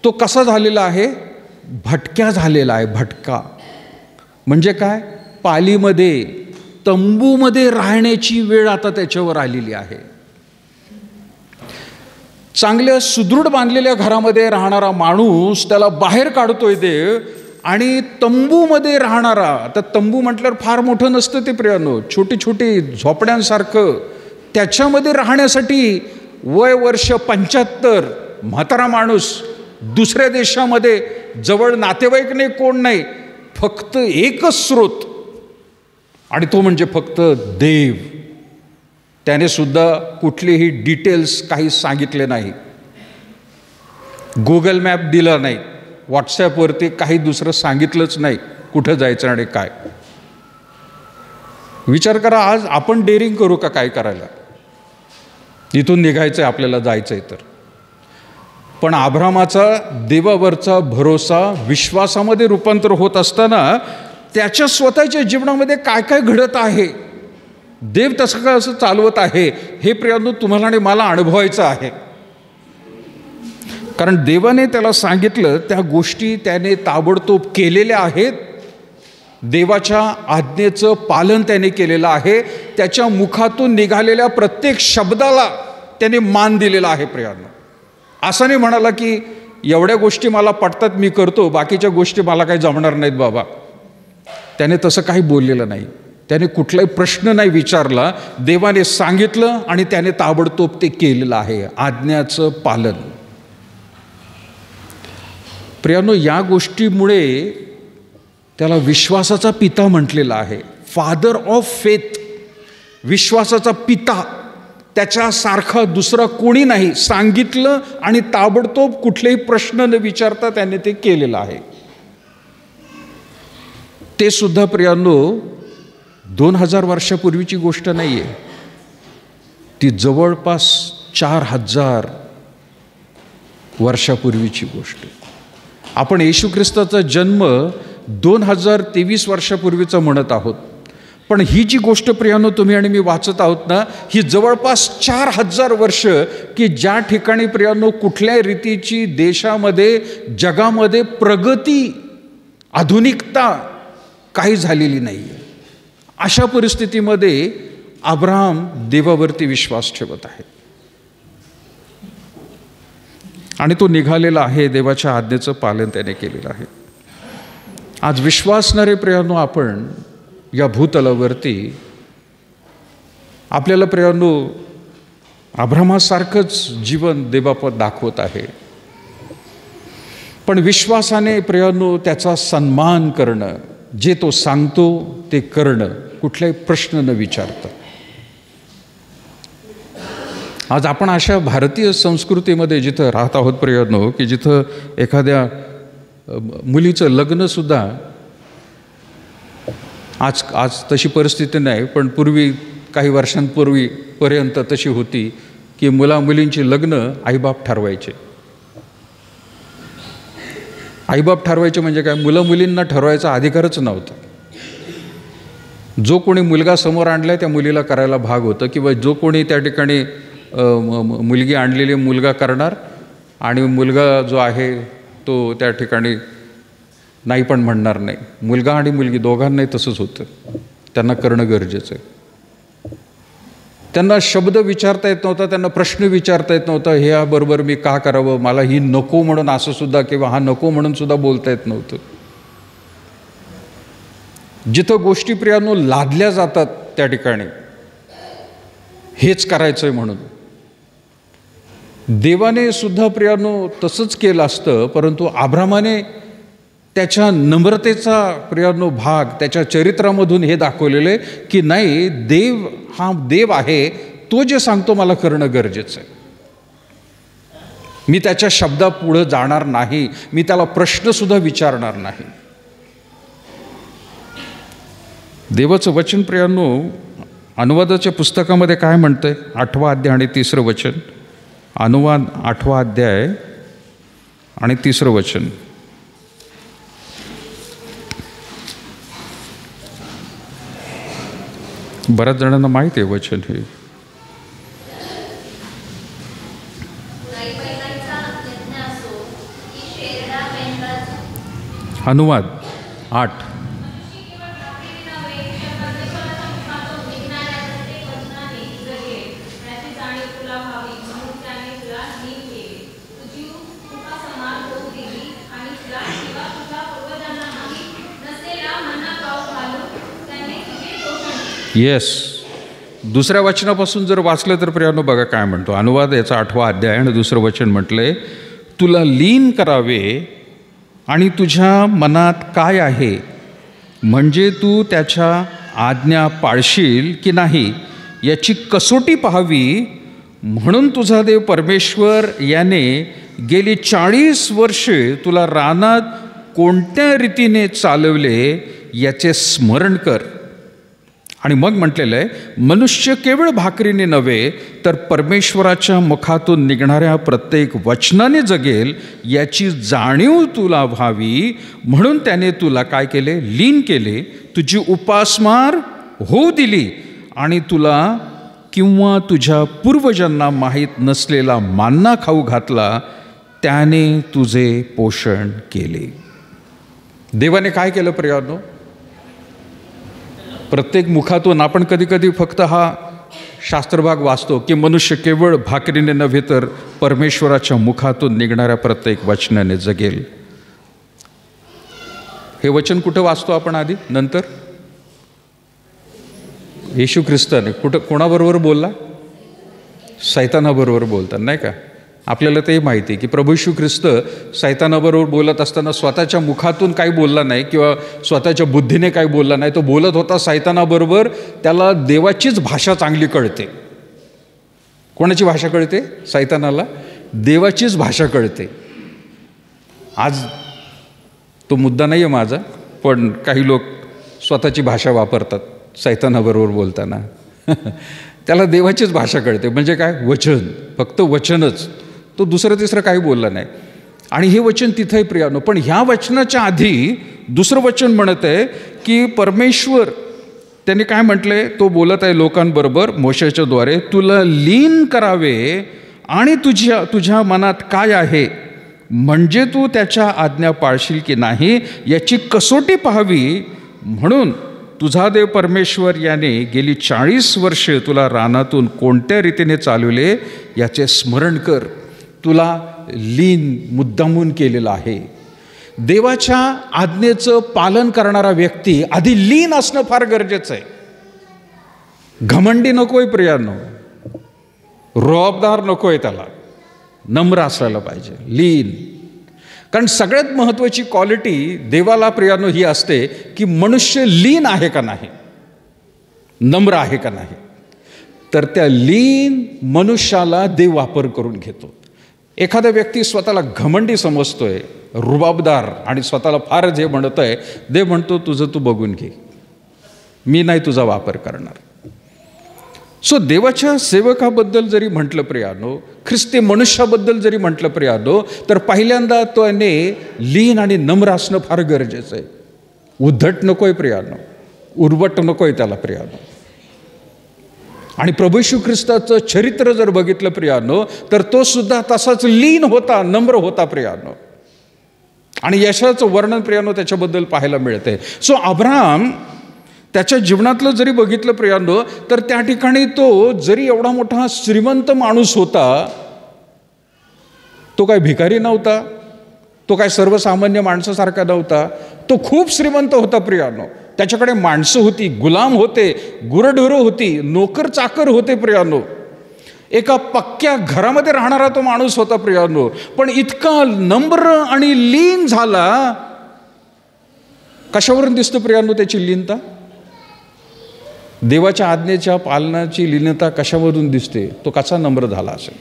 A: तो कसा झालेला आहे, भटक्या झालेला आहे. भटका म्हणजे काय, पालीमध्ये तंबूमध्ये राहण्याची वेळ आता त्याच्यावर आलेली आहे. चांगल्या सुदृढ बांधलेल्या घरामध्ये राहणारा माणूस त्याला बाहेर काढतोय देव, आणि तंबूमध्ये राहणारा, आता तंबू म्हटल्यावर फार मोठं नसतं ते प्रियानो, छोटी छोटी झोपड्यांसारखं, त्याच्यामध्ये राहण्यासाठी वय वर्ष 75 म्हातारा माणूस, दुसऱ्या देशामध्ये, जवळ नातेवाईक नाही, कोण नाही, फक्त एकच स्रोत आणि तो म्हणजे फक्त देव. त्याने सुद्धा कुठलेही डिटेल्स काही सांगितले नाही, गुगल मॅप दिला नाही, व्हॉट्सॲपवरती काही दुसरं सांगितलंच नाही कुठं जायचं आणि काय. विचार करा, आज आपण डेअरिंग करू का काय करायला, इथून निघायचं आहे आपल्याला, जायचं आहे तर. पण अब्रामाचा देवावरचा भरोसा विश्वासामध्ये रूपांतर होत असताना त्याच्या स्वतःच्या जीवनामध्ये काय काय घडत आहे, देव तसं काय असं चालवत आहे, हे प्रियानो तुम्हाला आणि मला अनुभवायचं आहे. कारण देवाने त्याला सांगितलं त्या गोष्टी त्याने ताबडतोब केलेल्या आहेत. देवाच्या आज्ञेचं पालन त्याने केलेलं आहे. त्याच्या मुखातून निघालेल्या प्रत्येक शब्दाला त्याने मान दिलेला आहे प्रियानो. असं नाही म्हणाला की एवढ्या गोष्टी मला पटतात मी करतो, बाकीच्या गोष्टी मला काही जमणार नाहीत बाबा. त्याने तसं काही बोललेलं नाही. त्याने कुठलाही प्रश्न नाही विचारला. देवाने सांगितलं आणि त्याने ताबडतोब ते केलेलं आहे, आज्ञाचं पालन. प्रियानो, या गोष्टीमुळे त्याला विश्वासाचा पिता म्हटलेला आहे, फादर ऑफ फेथ, विश्वासाचा पिता. त्याच्यासारखा दुसरा कोणी नाही. सांगितलं आणि ताबडतोब कुठलेही प्रश्न न विचारता त्याने ते केलेलं आहे. ते सुद्धा प्रियानो 2000 वर्षापूर्वीची गोष्ट नाही आहे. ती जवळपास 4000 वर्षापूर्वीची गोष्ट. आपण येशू ख्रिस्ताचा जन्म 2023 वर्षापूर्वीचा म्हणत आहोत, पण ही जी गोष्ट प्रियानो तुम्ही आणि मी वाचत आहोत ना, ही जवळपास 4000 वर्ष, की ज्या ठिकाणी प्रियानो कुठल्याही रीतीची देशामध्ये जगामध्ये प्रगती आधुनिकता काही झालेली नाही आहे. अशा परिस्थितीमध्ये अब्राहम देवावरती विश्वास ठेवत आहे आणि तो निघालेला आहे. देवाच्या आज्ञेचं पालन त्याने केलेलं आहे. आज विश्वासणारे प्रियानो आपण या भूतलावरती आपल्याला प्रियानो अब्राहमासारखंच जीवन देवापद दाखवत आहे, पण विश्वासाने प्रियानो त्याचा सन्मान करणं, जे तो सांगतो ते करणं, कुठलाही प्रश्न न विचारता. आज आपण अशा भारतीय संस्कृतीमध्ये जिथं राहत आहोत प्रियानो, की जिथं एखाद्या मुलीचं लग्नसुद्धा आज तशी परिस्थिती नाही, पण पूर्वी काही वर्षांपूर्वीपर्यंत तशी होती की मुलींची लग्न आईबाप ठरवायचे. आईबाप ठरवायचे म्हणजे काय, मुलींना ठरवायचा अधिकारच नव्हता. जो कोणी मुलगा समोर आणलाय त्या मुलीला करायला भाग होतं, किंवा जो कोणी त्या ठिकाणी मुलगी आणलेली मुलगा करणार, आणि मुलगा जो आहे तो त्या ठिकाणी नाही पण म्हणणार नाही. मुलगा आणि मुलगी दोघांनाही तसंच होतं, त्यांना करणं गरजेचं आहे. त्यांना शब्द विचारता येत नव्हता, त्यांना प्रश्न विचारता येत नव्हता, हे याबरोबर मी का करावं, मला ही नको म्हणून असं सुद्धा, किंवा हा नको म्हणून सुद्धा बोलता येत नव्हतं. जिथं गोष्टी प्रियानो लादल्या जातात त्या ठिकाणी हेच करायचंय म्हणून. देवाने सुद्धा प्रियानो तसंच केलं असतं, परंतु अब्राहमाने त्याच्या नम्रतेचा प्रियानो भाग त्याच्या चरित्रामधून हे दाखवलेलं आहे की नाही, देव हा देव आहे, तो जे सांगतो मला करणं गरजेचं आहे. मी त्याच्या शब्दापुढे जाणार नाही, मी त्याला प्रश्नसुद्धा विचारणार नाही. देवाचं वचन प्रियानो अनुवादाच्या पुस्तकामध्ये काय म्हणतंय, 8वा अध्याय आणि 3रं वचन. अनुवाद 8वा अध्याय आणि 3रं वचन. बऱ्याच जणांना माहिती आहे वचन हे. अनुवाद 8. येस, दुसऱ्या वचनापासून जर वाचलं तर प्रियानो बघा काय म्हणतो. अनुवाद याचा 8वा अध्याय आणि 2रं वचन म्हटलंय, तुला लीन करावे आणि तुझ्या मनात काय आहे, म्हणजे तू त्याच्या आज्ञा पाळशील की नाही याची कसोटी पाहावी, म्हणून तुझा देव परमेश्वर याने गेली 40 वर्षे तुला रानात कोणत्या रीतीने चालवले याचे स्मरण कर. आणि मग म्हटलेलं आहे, मनुष्य केवळ भाकरीने नव्हे तर परमेश्वराच्या मुखातून निघणाऱ्या प्रत्येक वचनाने जगेल याची जाणीव तुला व्हावी, म्हणून त्याने तुला काय केले, लीन केले, तुझी उपासमार होऊ दिली आणि तुला किंवा तुझ्या पूर्वजांना माहीत नसलेला मान्ना खाऊ घातला, त्याने तुझे पोषण केले. देवाने काय केलं प्रियानो, प्रत्येक मुखातून आपण कधी कधी फक्त हा शास्त्रभाग वाचतो की मनुष्य केवळ भाकरीने नव्हे तर परमेश्वराच्या मुखातून निघणाऱ्या प्रत्येक वचनाने जगेल. हे वचन कुठं वाचतो आपण आधी, नंतर येशू ख्रिस्ताने कोणाबरोबर बोलला, सैतानाबरोबर बोलतात नाही का. आपल्याला ते माहिती आहे की प्रभू येशू ख्रिस्त सैतानाबरोबर बोलत असताना स्वतःच्या मुखातून काही बोलला नाही किंवा स्वतःच्या बुद्धीने काही बोलला नाही, तो बोलत होता सैतानाबरोबर. त्याला देवाचीच भाषा चांगली कळते. कोणाची भाषा कळते, सैतानाला देवाचीच भाषा कळते. आज तो मुद्दा नाही आहे माझा, पण काही लोक स्वतःची भाषा वापरतात सैतानाबरोबर बोलताना. त्याला देवाचीच भाषा कळते. म्हणजे काय, वचन, फक्त वचनच. तो दुसरं तिसरं काही बोलला नाही. आणि हे वचन तिथंही प्रियानो. पण ह्या वचनाच्या आधी दुसरं वचन म्हणत आहे की परमेश्वर त्यांनी काय म्हटलंय, तो बोलत आहे लोकांबरोबर मोशेच्या द्वारे, तुला लीन करावे आणि तुझ्या मनात काय आहे म्हणजे तू त्याच्या आज्ञा पाळशील की नाही याची कसोटी पाहावी. म्हणून तुझा देव परमेश्वर याने गेली 40 वर्षे तुला रानातून कोणत्या रीतीने चालवले याचे स्मरण कर. तुला लीन मुद्दामून केलेलं आहे. देवाच्या आज्ञेचं पालन करणारा व्यक्ती आधी लीन असणं फार गरजेचं आहे. घमंडी नकोय प्रियांनो, रोबदार नकोय, त्याला नम्र असायला पाहिजे, लीन. कारण सगळ्यात महत्त्वाची क्वालिटी देवाला प्रियांनो ही असते की मनुष्य लीन आहे का नाही, नम्र आहे का नाही. तर त्या लीन मनुष्याला देव वापर करून घेतो. एखादा व्यक्ती स्वतःला घमंडी समजतोय, रुबाबदार आणि स्वतःला फार जे म्हणतोय, देव म्हणतो तुझं तू बघून घे, मी नाही तुझा वापर करणार. सो देवाच्या सेवकाबद्दल जरी म्हटलं प्रियानो, ख्रिस्ती मनुष्याबद्दल जरी म्हटलं प्रियानो, तर पहिल्यांदा त्याने लीन आणि नम्र असणं फार गरजेचं आहे. उद्धट नकोय प्रियानो, उर्वट नकोय त्याला प्रियानो. आणि प्रभू येशू ख्रिस्ताचं चरित्र जर बघितलं प्रियानो, तर तो सुद्धा तसाच लीन होता, नम्र होता प्रियानो. आणि यशाचं वर्णन प्रियानो त्याच्याबद्दल पाहायला मिळते. सो अब्राहम त्याच्या जीवनातलं जरी बघितलं प्रियानो, तर त्या ठिकाणी तो जरी एवढा मोठा श्रीमंत माणूस होता, तो काय भिकारी नव्हता, तो काय सर्वसामान्य माणसासारखा नव्हता, तो खूप श्रीमंत होता प्रियानो. त्याच्याकडे माणसं होती, गुलाम होते, गुरढोरं होती, नोकर चाकर होते प्रियानो. एका पक्क्या घरामध्ये राहणारा तो माणूस होता प्रियानो. पण इतका नम्र आणि लीन झाला. कशावरून दिसतं प्रियानो त्याची लीनता? देवाच्या आज्ञेच्या पालनाची लीनता कशावरून दिसते? तो कसा नम्र झाला असेल?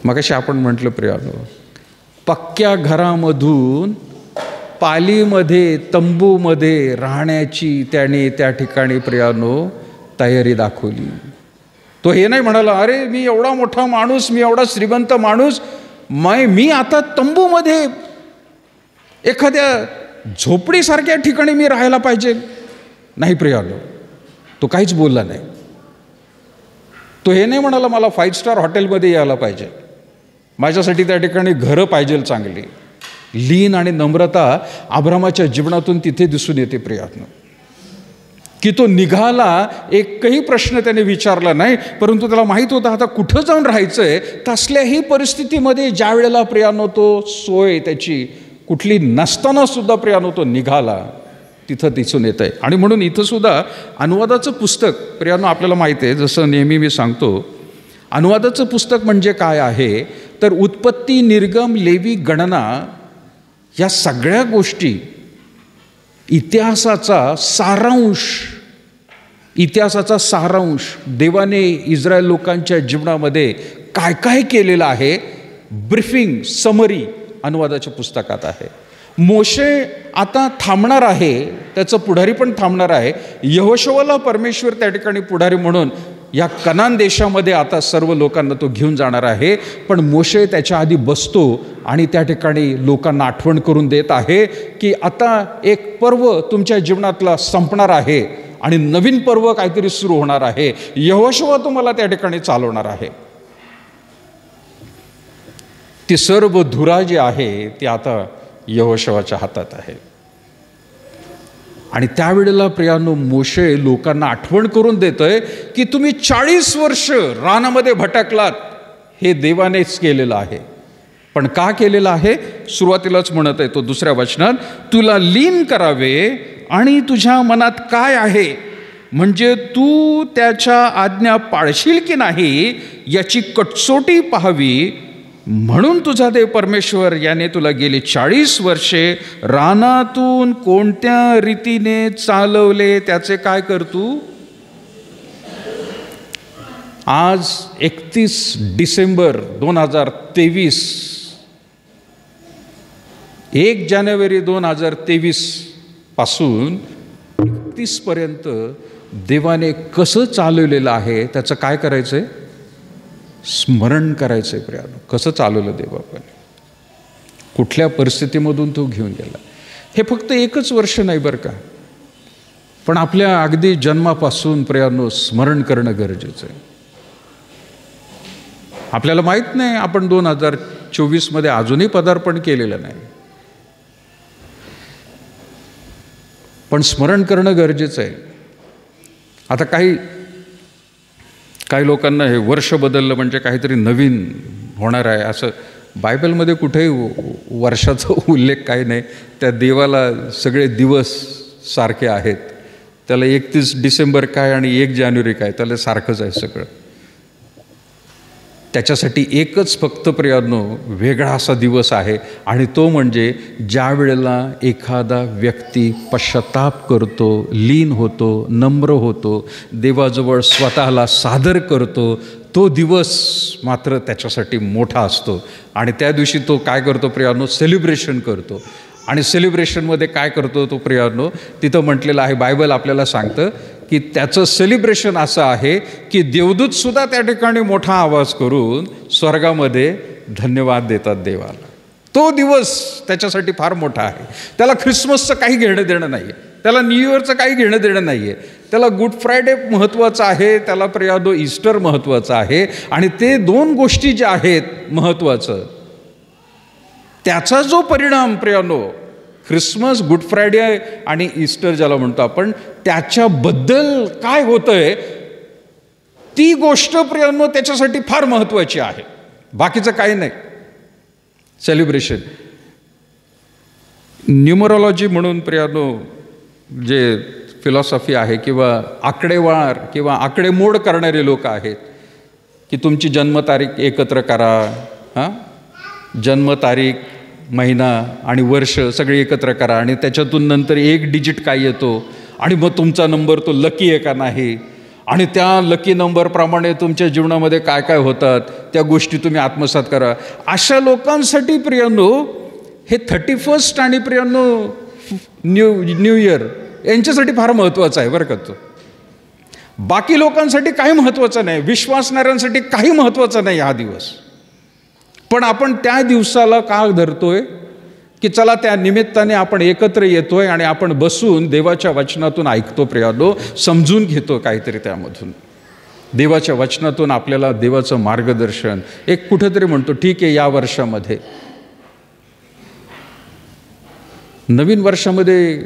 A: मगाशी आपण म्हटलं प्रियानो, पक्क्या घरामधून पालीमध्ये, तंबूमध्ये राहण्याची त्याने त्या ठिकाणी प्रियानो तयारी दाखवली. तो हे नाही म्हणाला, अरे मी एवढा मोठा माणूस, मी एवढा श्रीमंत माणूस, मी आता तंबूमध्ये एखाद्या झोपडीसारख्या ठिकाणी मी राहायला पाहिजे. नाही प्रियानो, तो काहीच बोलला नाही. तो हे नाही म्हणाला मला 5 स्टार हॉटेलमध्ये यायला पाहिजे, माझ्यासाठी त्या ठिकाणी घरं पाहिजे चांगली. लीन आणि नम्रता अब्रामाच्या जीवनातून तिथे दिसून येते प्रियानो. की तो निघाला, एकही प्रश्न त्याने विचारला नाही, परंतु त्याला माहीत होता आता कुठं जाऊन राहायचंय. तसल्याही परिस्थितीमध्ये ज्या वेळेला प्रियानो तो सोय त्याची कुठली नसताना सुद्धा प्रियानो तो निघाला, तिथं दिसून येत आहे. आणि म्हणून इथं सुद्धा अनुवादाचं पुस्तक प्रियानो आपल्याला माहिती आहे, जसं नेहमी मी सांगतो, अनुवादाचं पुस्तक म्हणजे काय आहे तर उत्पत्ती, निर्गम, लेवी, गणना या सगळ्या गोष्टी इतिहासाचा सारांश देवाने इस्रायल लोकांच्या जीवनामध्ये काय काय केलेलं आहे, ब्रीफिंग, समरी अनुवादाच्या पुस्तकात आहे. मोशे आता थांबणार आहे, त्याचं पुढारी पण थांबणार आहे. यहोशुवाला परमेश्वर त्या ठिकाणी पुढारी म्हणून या कनान देशामध्ये आता सर्व लोकांना तो घेऊन जाणार आहे. पण मोशे त्याच्या आधी बसतो आणि त्या ठिकाणी लोकांना आठवण करून देत आहे की आता एक पर्व तुमच्या जीवनातला संपणार आहे आणि नवीन पर्व काहीतरी सुरू होणार आहे. यहोशुवा तुम्हाला त्या ठिकाणी चालवणार आहे. ती सर्व धुरा जी आहे ती आता यहोशुवाच्या हातात आहे. आणि त्यावेळेला प्रियानो मोशे लोकांना आठवण करून देतोय की तुम्ही 40 वर्ष रानामध्ये भटकलात, हे देवानेच केलेलं आहे. पण का केलेलं आहे? सुरुवातीलाच म्हणत आहे तो दुसऱ्या वचनात, तुला लीन करावे आणि तुझ्या मनात काय आहे म्हणजे तू त्याच्या आज्ञा पाळशील की नाही याची कटसोटी पाहावी. म्हणून तुझा देव परमेश्वर याने तुला गेली 40 वर्षे रानातून कोणत्या रीतीने चालवले त्याचे काय कर तू. आज 31 डिसेंबर 2023, 1 जानेवारी 2023 पासून 31 पर्यंत देवाने कसं चालवलेलं आहे त्याचं काय करायचंय? स्मरण करायचं आहे प्रियानो, कसं चालवलं देवबापाने, कुठल्या परिस्थितीमधून तो घेऊन गेला. हे फक्त 1 वर्ष नाही बरं का, पण आपल्या अगदी जन्मापासून प्रियानो स्मरण करणं गरजेचं आहे. आपल्याला माहीत नाही आपण 2024 अजूनही पदार्पण केलेलं नाही, पण स्मरण करणं गरजेचं आहे. आता काही लोकांना हे वर्ष बदललं म्हणजे काहीतरी नवीन होणार आहे असं, बायबलमध्ये कुठेही वर्षाचा उल्लेख काही नाही. त्या देवाला सगळे दिवस सारखे आहेत, त्याला 31 डिसेंबर काय आणि 1 जानेवारी काय, त्याला सारखंच आहे सगळं. त्याच्यासाठी एकच फक्त प्रियानो वेगळा असा दिवस आहे, आणि तो म्हणजे ज्या वेळेला एखादा व्यक्ती पश्चाताप करतो, लीन होतो, नम्र होतो, देवाजवळ स्वतःला सादर करतो, तो दिवस मात्र त्याच्यासाठी मोठा असतो. आणि त्या दिवशी तो काय करतो प्रियानो, सेलिब्रेशन करतो. आणि सेलिब्रेशनमध्ये काय करतो तो प्रियानो, तिथं म्हटलेलं आहे, बायबल आपल्याला सांगतं की त्याचं सेलिब्रेशन असं आहे की देवदूतसुद्धा त्या ठिकाणी मोठा आवाज करून स्वर्गामध्ये धन्यवाद देतात देवाला. तो दिवस त्याच्यासाठी फार मोठा आहे. त्याला ख्रिसमसचं काही घेणं देणं नाही आहे, त्याला न्यू इयरचं काही घेणं देणं नाही आहे, त्याला गुड फ्रायडे महत्त्वाचं आहे, त्याला प्रियानो ईस्टर महत्त्वाचं आहे. आणि ते 2 गोष्टी ज्या आहेत महत्त्वाचं, त्याचा जो परिणाम प्रियानो ख्रिसमस, गुड फ्रायडे आणि ईस्टर ज्याला म्हणतो आपण, त्याच्याबद्दल काय होतंय ती गोष्ट प्रियानो त्याच्यासाठी फार महत्त्वाची आहे, बाकीचं काही नाही. सेलिब्रेशन न्यूमरोलॉजी म्हणून प्रियानो जे फिलॉसॉफी आहे किंवा आकडेवार किंवा आकडेमोड करणारे लोक आहेत की तुमची जन्मतारीख एकत्र करा, जन्मतारीख, महिना आणि वर्ष सगळे एकत्र करा आणि त्याच्यातून नंतर 1 डिजिट काय येतो आणि मग तुमचा नंबर तो लकी आहे का नाही, आणि त्या लकी नंबरप्रमाणे तुमच्या जीवनामध्ये काय काय होतात त्या गोष्टी तुम्ही आत्मसात करा. अशा लोकांसाठी प्रियानो हे 31 आणि प्रियानो न्यू इयर यांच्यासाठी फार महत्त्वाचं आहे बरं का. तो बाकी लोकांसाठी काही महत्त्वाचं नाही, विश्वासणाऱ्यांसाठी काही महत्त्वाचं नाही हा दिवस. पण आपण त्या दिवसाला का धरतोय की चला त्या निमित्ताने आपण एकत्र येतोय आणि आपण बसून देवाच्या वचनातून ऐकतो प्रियानो, समजून घेतो काहीतरी त्यामधून. देवाच्या वचनातून आपल्याला देवाचं मार्गदर्शन एक कुठेतरी म्हणतो ठीक आहे, या वर्षामध्ये नवीन वर्षामध्ये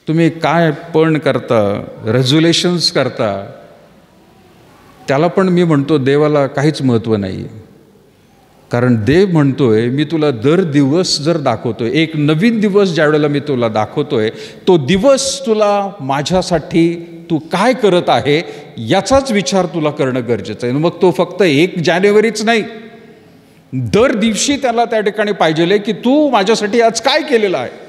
A: तुम्ही काय पण करता, रेझोल्युशन्स करता, त्याला पण मी म्हणतो देवाला काहीच महत्त्व नाही. कारण देव म्हणतोय मी तुला दर दिवस जर दाखवतोय, एक नवीन दिवस ज्या वेळेला मी तुला दाखवतोय, तो दिवस तुला माझ्यासाठी तू काय करत आहे याचाच विचार तुला करणं गरजेचं आहे. मग तो फक्त 1 जानेवारीच नाही, दर दिवशी त्याला त्या ठिकाणी पाहिजे की तू माझ्यासाठी आज काय केलेलं आहे.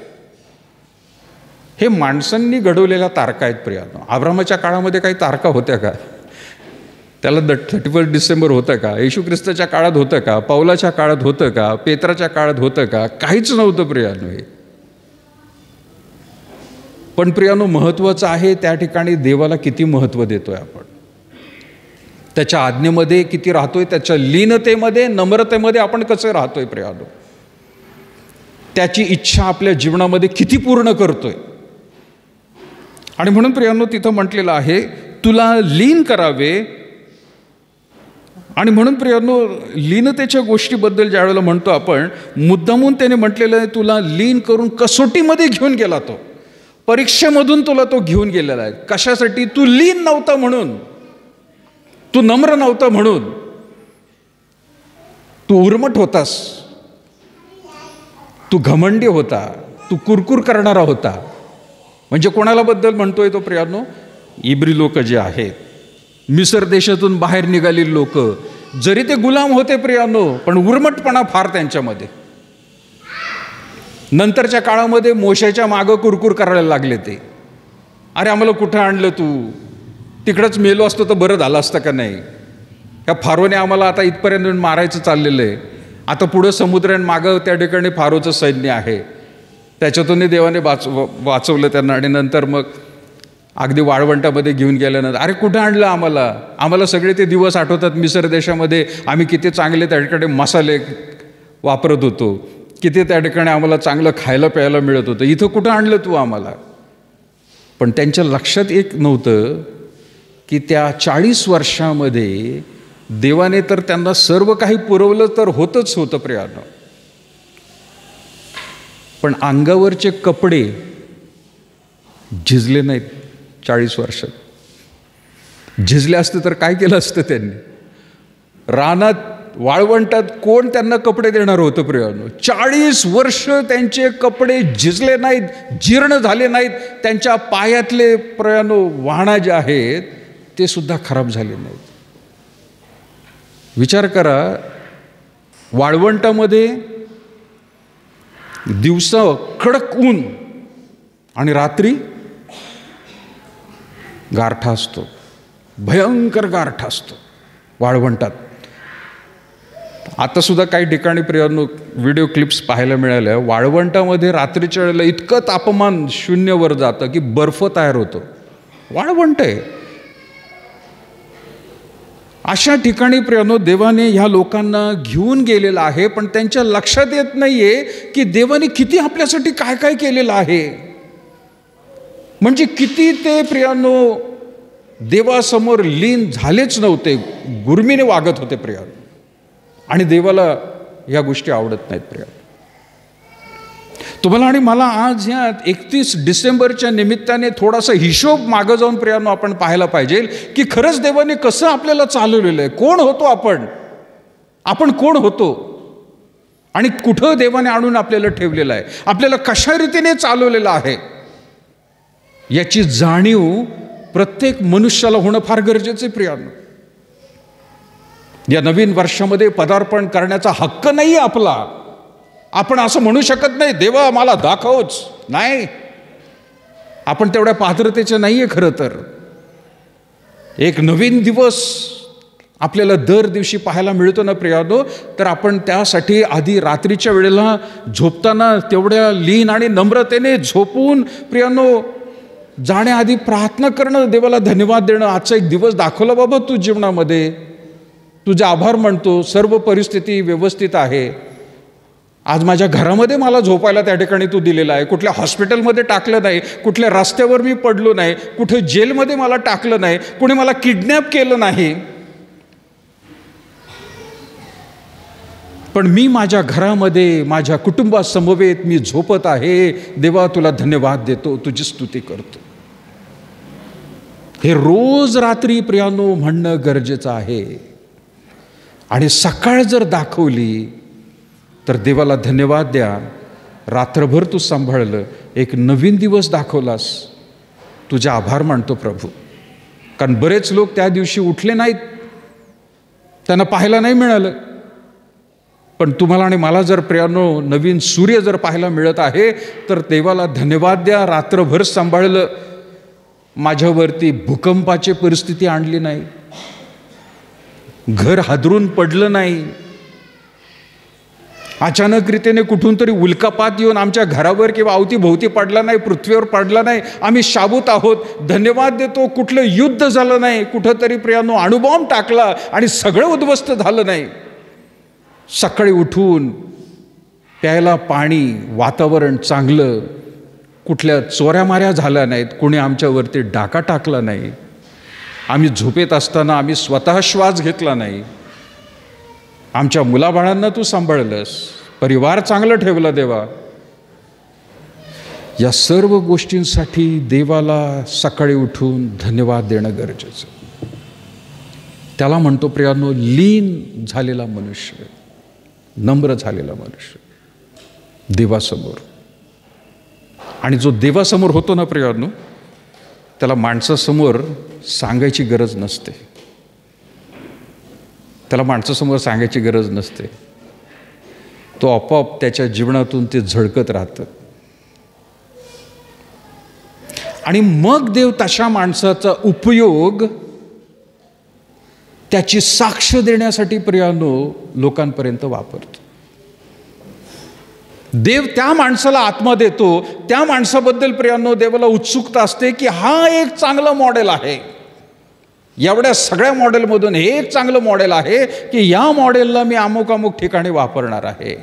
A: हे माणसांनी घडवलेल्या तारखा आहेत प्रियानो. अब्रामाच्या काळामध्ये काही तारखा होत्या का? त्याला 31 डिसेंबर होतं का? येशू ख्रिस्ताच्या काळात होतं का? पौलाच्या काळात होतं का? पेत्राच्या काळात होतं का? काहीच नव्हतं प्रियानो हे. पण प्रियानो महत्त्वाचं आहे त्या ठिकाणी देवाला किती महत्त्व देतोय आपण, त्याच्या आज्ञेमध्ये किती राहतोय, त्याच्या लीनतेमध्ये, नम्रतेमध्ये आपण कसं राहतोय प्रियानो, त्याची इच्छा आपल्या जीवनामध्ये किती पूर्ण करतोय. आणि म्हणून प्रियानो तिथं म्हटलेलं आहे तुला लीन करावे. आणि म्हणून प्रियानो लीनतेच्या गोष्टीबद्दल ज्या वेळेला म्हणतो आपण, मुद्दामून त्याने म्हटलेलं आहे तुला लीन करून कसोटीमध्ये घेऊन गेला, तो परीक्षेमधून तुला तो घेऊन गेलेला आहे. कशासाठी? तू लीन नव्हता म्हणून, तू नम्र नव्हता म्हणून, तू उर्मट होतास, तू घमंडी होता, तू कुरकुर करणारा होता. म्हणजे कोणाला बद्दल म्हणतोय तो प्रियानो? इब्री लोक जे आहेत, मिसर देशातून बाहेर निघालेली लोक, जरी ते गुलाम होते प्रियानो, पण उर्मटपणा फार त्यांच्यामध्ये. नंतरच्या काळामध्ये मोशेच्या मागं कुरकुर करायला लागले ते, अरे आम्हाला कुठं आणलं तू, तिकडंच मेलो असतो तर बरं झालं असतं का नाही, ह्या फारोने आम्हाला आता इथपर्यंत मारायचं चाललेलं आहे, आता पुढं समुद्राने मागं त्या ठिकाणी फारोचं सैन्य आहे. त्याच्यातूनही देवाने वाचवलं त्यांना. आणि नंतर मग अगदी वाळवंटामध्ये घेऊन गेल्यानंतर, अरे कुठं आणलं आम्हाला सगळे ते दिवस आठवतात. मिसर देशामध्ये आम्ही किती चांगले त्या ठिकाणी मसाले वापरत होतो, किती त्या ठिकाणी आम्हाला चांगलं खायला प्यायला मिळत होतं. इथं कुठं आणलं तू आम्हाला? पण त्यांच्या लक्षात एक नव्हतं की त्या 40 वर्षामध्ये देवाने तर त्यांना सर्व काही पुरवलं तर होतच होतं प्रियानो, पण अंगावरचे कपडे झिजले नाहीत. 40 वर्षात झिजले असते तर काय केलं असतं त्यांनी? रानात वाळवंटात कोण त्यांना कपडे देणार होतं प्रियानो? 40 वर्ष त्यांचे कपडे झिजले नाहीत, जीर्ण झाले नाहीत. त्यांच्या पायातले प्रियानो वाहना जे आहेत ते सुद्धा खराब झाले नाहीत. विचार करा, वाळवंटामध्ये दिवसा कडक ऊन आणि रात्री गारठा असतो, भयंकर गारठा असतो वाळवंटात. आता सुद्धा काही ठिकाणी प्रियानो व्हिडिओ क्लिप्स पाहायला मिळाल्या, वाळवंटामध्ये रात्रीच्या वेळेला इतकं तापमान 0 वर जातं की बर्फ तयार होतो. वाळवंट आहे. अशा ठिकाणी प्रियानो देवाने ह्या लोकांना घेऊन गेलेलं आहे, पण त्यांच्या लक्षात येत नाहीये की देवाने किती आपल्यासाठी काय काय केलेलं आहे. म्हणजे किती ते प्रियानो देवासमोर लीन झालेच नव्हते, गुरमीने वागत होते प्रियानो. आणि देवाला ह्या गोष्टी आवडत नाहीत प्रियानो. तुम्हाला आणि मला आज ह्या 31 डिसेंबरच्या निमित्ताने थोडासा हिशोब मागं जाऊन प्रियानो आपण पाहायला पाहिजे की खरंच देवाने कसं आपल्याला चालवलेलं आहे. कोण होतो आपण कोण होतो आणि कुठं देवाने आणून आपल्याला ठेवलेलं आहे, आपल्याला कशा रीतीने चालवलेलं आहे, याची जाणीव प्रत्येक मनुष्याला होणं फार गरजेचं आहे प्रियानो. या नवीन वर्षामध्ये पदार्पण करण्याचा हक्क नाही आपला. आपण असं म्हणू शकत नाही देवा मला दाखवच, नाही, आपण तेवढ्या पात्रतेचे नाहीये. खरं तर एक नवीन दिवस आपल्याला दर दिवशी पाहायला मिळतो ना प्रियानो, तर आपण त्यासाठी आधी रात्रीच्या वेळेला झोपताना तेवढ्या लीन आणि नम्रतेने झोपून प्रियानो जाण्याआधी प्रार्थना करणं, देवाला धन्यवाद देणं, आजचा एक दिवस दाखवला बाबा तू जीवनामध्ये, तुझे आभार मानतो, सर्व परिस्थिती व्यवस्थित आहे. आज माझ्या घरामध्ये मला झोपायला त्या ठिकाणी तू दिलेला आहे, कुठल्या हॉस्पिटलमध्ये टाकलं नाही, कुठल्या रस्त्यावर मी पडलो नाही, कुठे जेलमध्ये मला टाकलं नाही, कुणी मला किडनॅप केलं नाही, पण मी माझ्या घरामध्ये माझ्या कुटुंबासमवेत मी झोपत आहे. देवा तुला धन्यवाद देतो, तुझी स्तुती करतो. हे रोज रात्री प्रियानो म्हणणं गरजेचं आहे. आणि सकाळ जर दाखवली तर देवाला धन्यवाद द्या, रात्रभर तू सांभाळलं, एक नवीन दिवस दाखवलास, तुझे आभार मानतो प्रभू. कारण बरेच लोक त्या दिवशी उठले नाहीत, त्यांना पाहायला नाही मिळालं. पण तुम्हाला आणि मला जर प्रियानो नवीन सूर्य जर पाहायला मिळत आहे तर देवाला धन्यवाद द्या. रात्रभर सांभाळलं, माझ्यावरती भूकंपाची परिस्थिती आणली नाही, घर हादरून पडलं नाही, अचानक रीतीने कुठून तरी उल्कापात येऊन आमच्या घरावर किंवा अवतीभोवती पडला नाही, पृथ्वीवर पडला नाही, आम्ही शाबूत आहोत. धन्यवाद देतो. कुठलं युद्ध झालं नाही, कुठंतरी प्रियानो अणुबॉम्ब टाकला आणि सगळं उद्ध्वस्त झालं नाही. सकाळी उठून प्यायला पाणी, वातावरण चांगलं, कुठल्या चोऱ्यामाऱ्या झाल्या नाहीत, कोणी आमच्यावरती डाका टाकला नाही, आम्ही झोपेत असताना आम्ही स्वतः श्वास घेतला नाही, आमच्या मुलाबाळांना तू सांभाळलंस, परिवार चांगलं ठेवला देवा. या सर्व गोष्टींसाठी देवाला सकाळी उठून धन्यवाद देणं गरजेचं. त्याला म्हणतो प्रियानो लीन झालेला मनुष्य, नम्र झालेला मनुष्य देवासमोर. आणि जो देवासमोर होतो ना प्रियानो, त्याला माणसासमोर सांगायची गरज नसते, त्याला माणसासमोर सांगायची गरज नसते. तो आपोआप त्याच्या जीवनातून ते झळकत राहतं. आणि मग देव तशा माणसाचा उपयोग त्याची साक्ष देण्यासाठी प्रियानो लोकांपर्यंत वापरतो. देव त्या माणसाला आत्मा देतो, त्या माणसाबद्दल प्रियांनो देवाला उत्सुकता असते की हा एक चांगला मॉडेल आहे. एवढ्या सगळ्या मॉडेलमधून हे एक चांगलं मॉडेल आहे की या मॉडेलला मी अमुक अमुक ठिकाणी वापरणार आहे.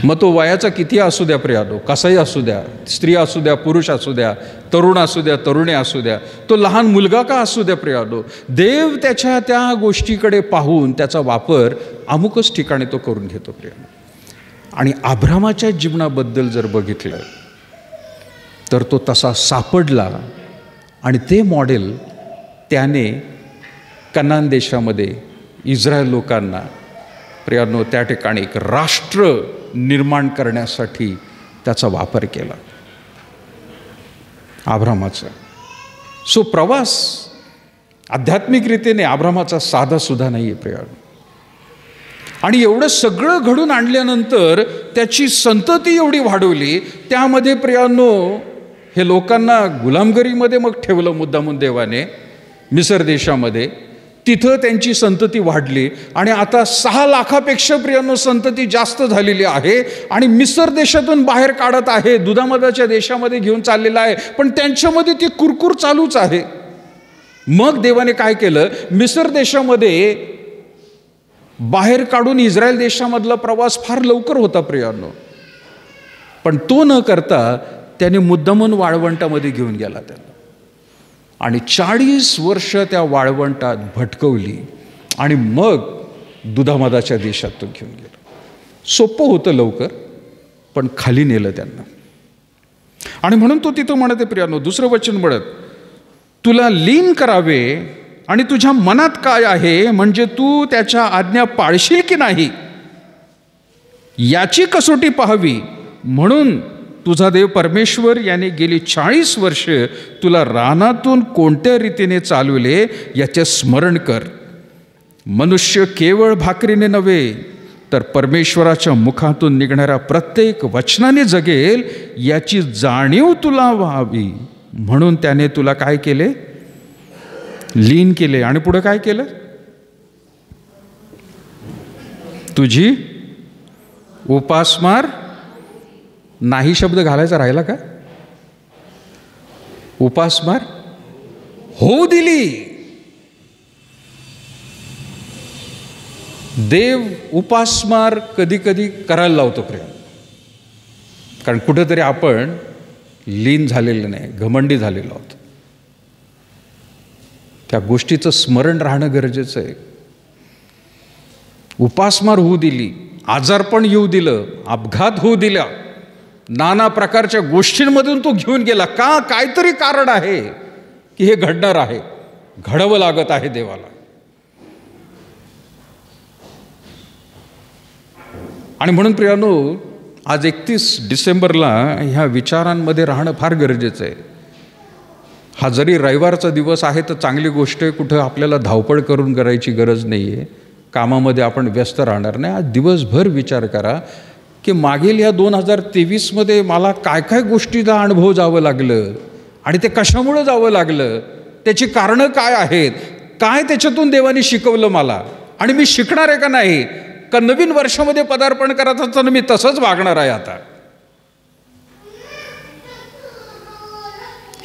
A: मग तो वयाचा किती असू द्या प्रियानो, कसाही असू द्या, स्त्री असू द्या, पुरुष असू द्या, तरुण असू द्या, तरुणी असू द्या, तो लहान मुलगा का असू द्या प्रियानो, देव त्याच्या त्या गोष्टीकडे पाहून त्याचा वापर अमुकच ठिकाणी तो करून घेतो प्रियानो. आणि अब्रामाच्या जीवनाबद्दल जर बघितलं तर तो तसा सापडला आणि ते मॉडेल त्याने कनान देशामध्ये इस्रायल लोकांना प्रियानो त्या ठिकाणी एक राष्ट्र निर्माण करण्यासाठी त्याचा वापर केला अब्रामाचा. सो प्रवास आध्यात्मिक रीतीने अब्रामाचा साधा सुद्धा नाही आहे प्रियानो. आणि एवढं सगळं घडून आणल्यानंतर त्याची संतती एवढी वाढवली, त्यामध्ये प्रियानो हे लोकांना गुलामगिरीमध्ये मग ठेवलं मुद्दामून देवाने मिसर देशामध्ये. तिथं त्यांची संतती वाढली आणि आता 6 लाखापेक्षा प्रियानो संतती जास्त झालेली आहे. आणि मिसर देशातून बाहेर काढत आहे, दुधामधाच्या देशामध्ये घेऊन चाललेला आहे, पण त्यांच्यामध्ये ती कुरकुर चालूच आहे. मग देवाने काय केलं, मिसर देशामध्ये बाहेर काढून इस्रायल देशामधला प्रवास फार लवकर होता प्रियानो, पण तो न करता त्याने मुद्दामून वाळवंटामध्ये घेऊन गेला त्याला. आणि 40 वर्ष त्या वाळवंटात भटकवली आणि मग दुधामधाच्या देशात तो घेऊन गेला. सोपं होतं लवकर, पण खाली नेलं त्यांना. आणि म्हणून तो तिथं म्हणते प्रियानो, दुसरं वचन म्हणत, तुला लीन करावे आणि तुझ्या मनात काय आहे, म्हणजे तू त्याच्या आज्ञा पाळशील की नाही याची कसोटी पाहावी. म्हणून तुझा देव परमेश्वर याने गेली 40 वर्ष तुला रानातून कोणत्या रीतीने चालवले याचे स्मरण कर. मनुष्य केवळ भाकरीने नव्हे तर परमेश्वराच्या मुखातून निघणाऱ्या प्रत्येक वचनाने जगेल याची जाणीव तुला व्हावी. म्हणून त्याने तुला काय केले, लीन केले. आणि पुढे काय केलं, तुझी उपासमार नाही शब्द घालायचा राहिला का, उपासमार होऊ दिली. देव उपासमार कधी कधी करायला लावतो प्रेम, कारण कुठेतरी आपण लीन झालेलं नाही, घमंडी झालेलो आहोत. त्या गोष्टीचं स्मरण राहणं गरजेचं आहे. उपासमार होऊ दिली, आजारपण येऊ दिलं, अपघात होऊ दिला, नाना प्रकारच्या गोष्टींमधून तो घेऊन गेला. का, काहीतरी कारण आहे की हे घडणार आहे, घडावं लागत आहे देवाला. आणि म्हणून प्रियानो, आज 31 डिसेंबरला ह्या विचारांमध्ये राहणं फार गरजेचं आहे. हा जरी रविवारचा दिवस आहे तर चांगली गोष्ट आहे, कुठं आपल्याला धावपळ करून करायची गरज नाही आहे, कामामध्ये आपण व्यस्त राहणार नाही. आज दिवसभर विचार करा की मागील या 2023मध्ये मला काय काय गोष्टीला अनुभव जावं लागलं आणि ते कशामुळं जावं लागलं, त्याची कारणं काय आहेत, काय त्याच्यातून देवाने शिकवलं मला, आणि मी शिकणार आहे का नाही, का नवीन वर्षामध्ये पदार्पण करत असताना मी तसंच वागणार आहे आता.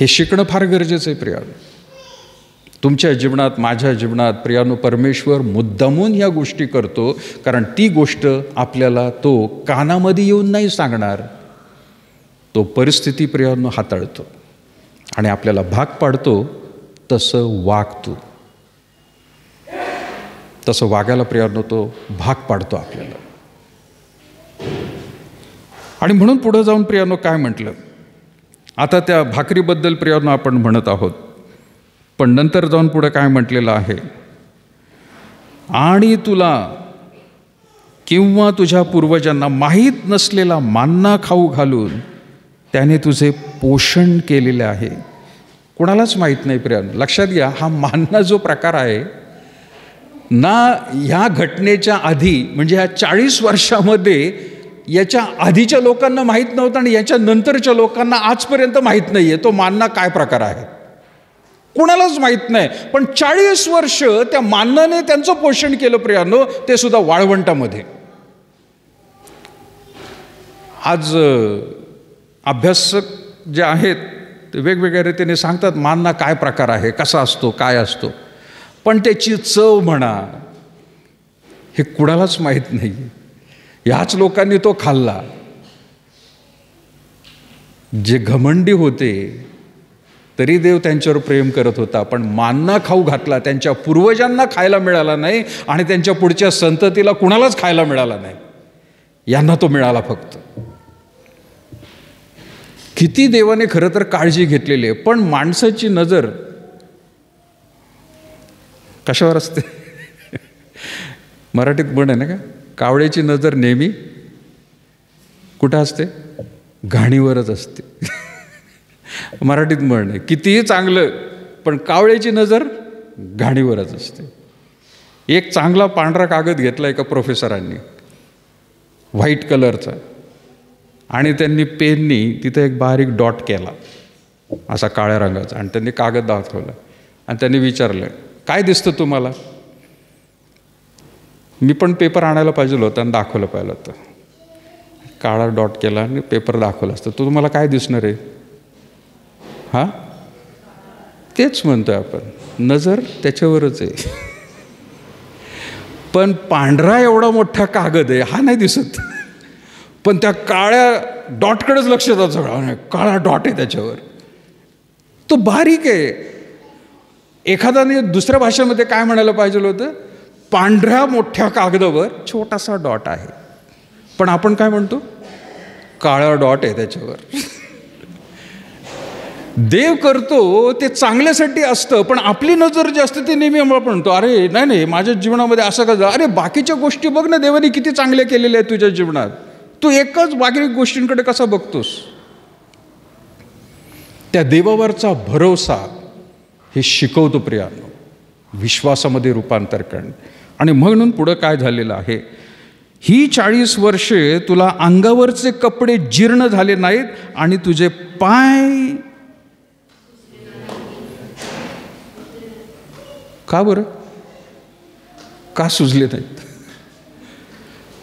A: हे शिकणं फार गरजेचं आहे प्रियानो. तुमच्या जीवनात, माझ्या जीवनात प्रियानो, परमेश्वर मुद्दामून ह्या गोष्टी करतो, कारण ती गोष्ट आपल्याला तो कानामध्ये येऊन नाही सांगणार, तो परिस्थिती प्रियानो हाताळतो आणि आपल्याला भाग पाडतो. तसं वागतो, तसं वागायला प्रियानो तो भाग पाडतो आपल्याला. आणि म्हणून पुढे जाऊन प्रियानो काय म्हटलं, आता त्या भाकरीबद्दल प्रियानो आपण म्हणत आहोत, पण नंतर जाऊन पुढे काय म्हटलेलं आहे, आणि तुला किंवा तुझ्या पूर्वजांना माहीत नसलेला मान्ना खाऊ घालून त्याने तुझे पोषण केलेले आहे. कोणालाच माहीत नाही प्रियानो. लक्षात घ्या, हा मान्ना जो प्रकार आहे ना, ह्या घटनेच्या आधी म्हणजे ह्या 40 वर्षामध्ये याच्या आधीच्या लोकांना माहीत नव्हतं आणि याच्या नंतरच्या लोकांना आजपर्यंत माहीत नाही आहे तो मान्ना काय प्रकार आहे, कुणालाच माहीत नाही. पण 40 वर्ष त्या मान्नाने त्यांचं पोषण केलं प्रियानो, ते सुद्धा वाळवंटामध्ये. आज अभ्यासक जे आहेत ते वेगवेगळ्या रीतीने सांगतात मानना काय प्रकार आहे, कसा असतो, काय असतो, पण त्याची चव म्हणा हे कुणालाच माहीत नाही. ह्याच लोकांनी तो खाल्ला. जे घमंडी होते तरी देव त्यांच्यावर प्रेम करत होता, पण मानना खाऊ घातला, त्यांच्या पूर्वजांना खायला मिळाला नाही आणि त्यांच्या पुढच्या संततीला कुणालाच खायला मिळाला नाही. यांना तो मिळाला फक्त. किती देवाने खरं तर काळजी घेतलेली आहे, पण माणसाची नजर कशावर असते? मराठीत म्हण आहे ना का, कावळ्याची नजर नेहमी कुठं असते? घाणीवरच असते. मराठीत म्हण आहे, कितीही चांगलं पण कावळ्याची नजर घाणीवरच असते. एक चांगला पांढरा कागद घेतला एका प्रोफेसरांनी व्हाईट कलरचा, आणि त्यांनी पेननी तिथे एक बारीक डॉट केला असा काळ्या रंगाचा, आणि त्यांनी कागद दाखवला आणि त्यांनी विचारलं, काय दिसतं तुम्हाला? मी पण पेपर आणायला पाहिजे होतं आणि दाखवलं पाहिलं होतं. काळा डॉट केला आणि पेपर दाखवला असतं, तो तुम्हाला काय दिसणार आहे? हां, तेच म्हणतोय आपण, नजर त्याच्यावरच आहे. पण पांढरा एवढा मोठा कागद आहे हा नाही दिसत, पण त्या काळ्या डॉटकडेच लक्ष जातं सगळं. काळा डॉट आहे त्याच्यावर, तो बारीक आहे. एखाद्याने दुसऱ्या भाषेमध्ये काय म्हणायला पाहिजे होतं? पांढऱ्या मोठ्या कागदावर छोटासा डॉट आहे, पण आपण काय म्हणतो? काळा डॉट आहे त्याच्यावर. देव करतो ते चांगल्यासाठी असतं, पण आपली नजर जी असते ती नेहमी आपण म्हणतो, अरे नाही नाही माझ्या जीवनामध्ये असं का झालं? अरे बाकीच्या गोष्टी बघ ना, देवाने किती चांगल्या केलेल्या आहेत तुझ्या जीवनात, तू एकच बाकी गोष्टींकडे कसा बघतोस? त्या देवावरचा भरोसा हे शिकवतो प्रियानो, विश्वासामध्ये रूपांतर करणं. आणि म्हणून पुढं काय झालेलं आहे, ही 40 वर्षे तुला अंगावरचे कपडे जीर्ण झाले नाहीत आणि तुझे पाय का बरं का सुजले नाहीत?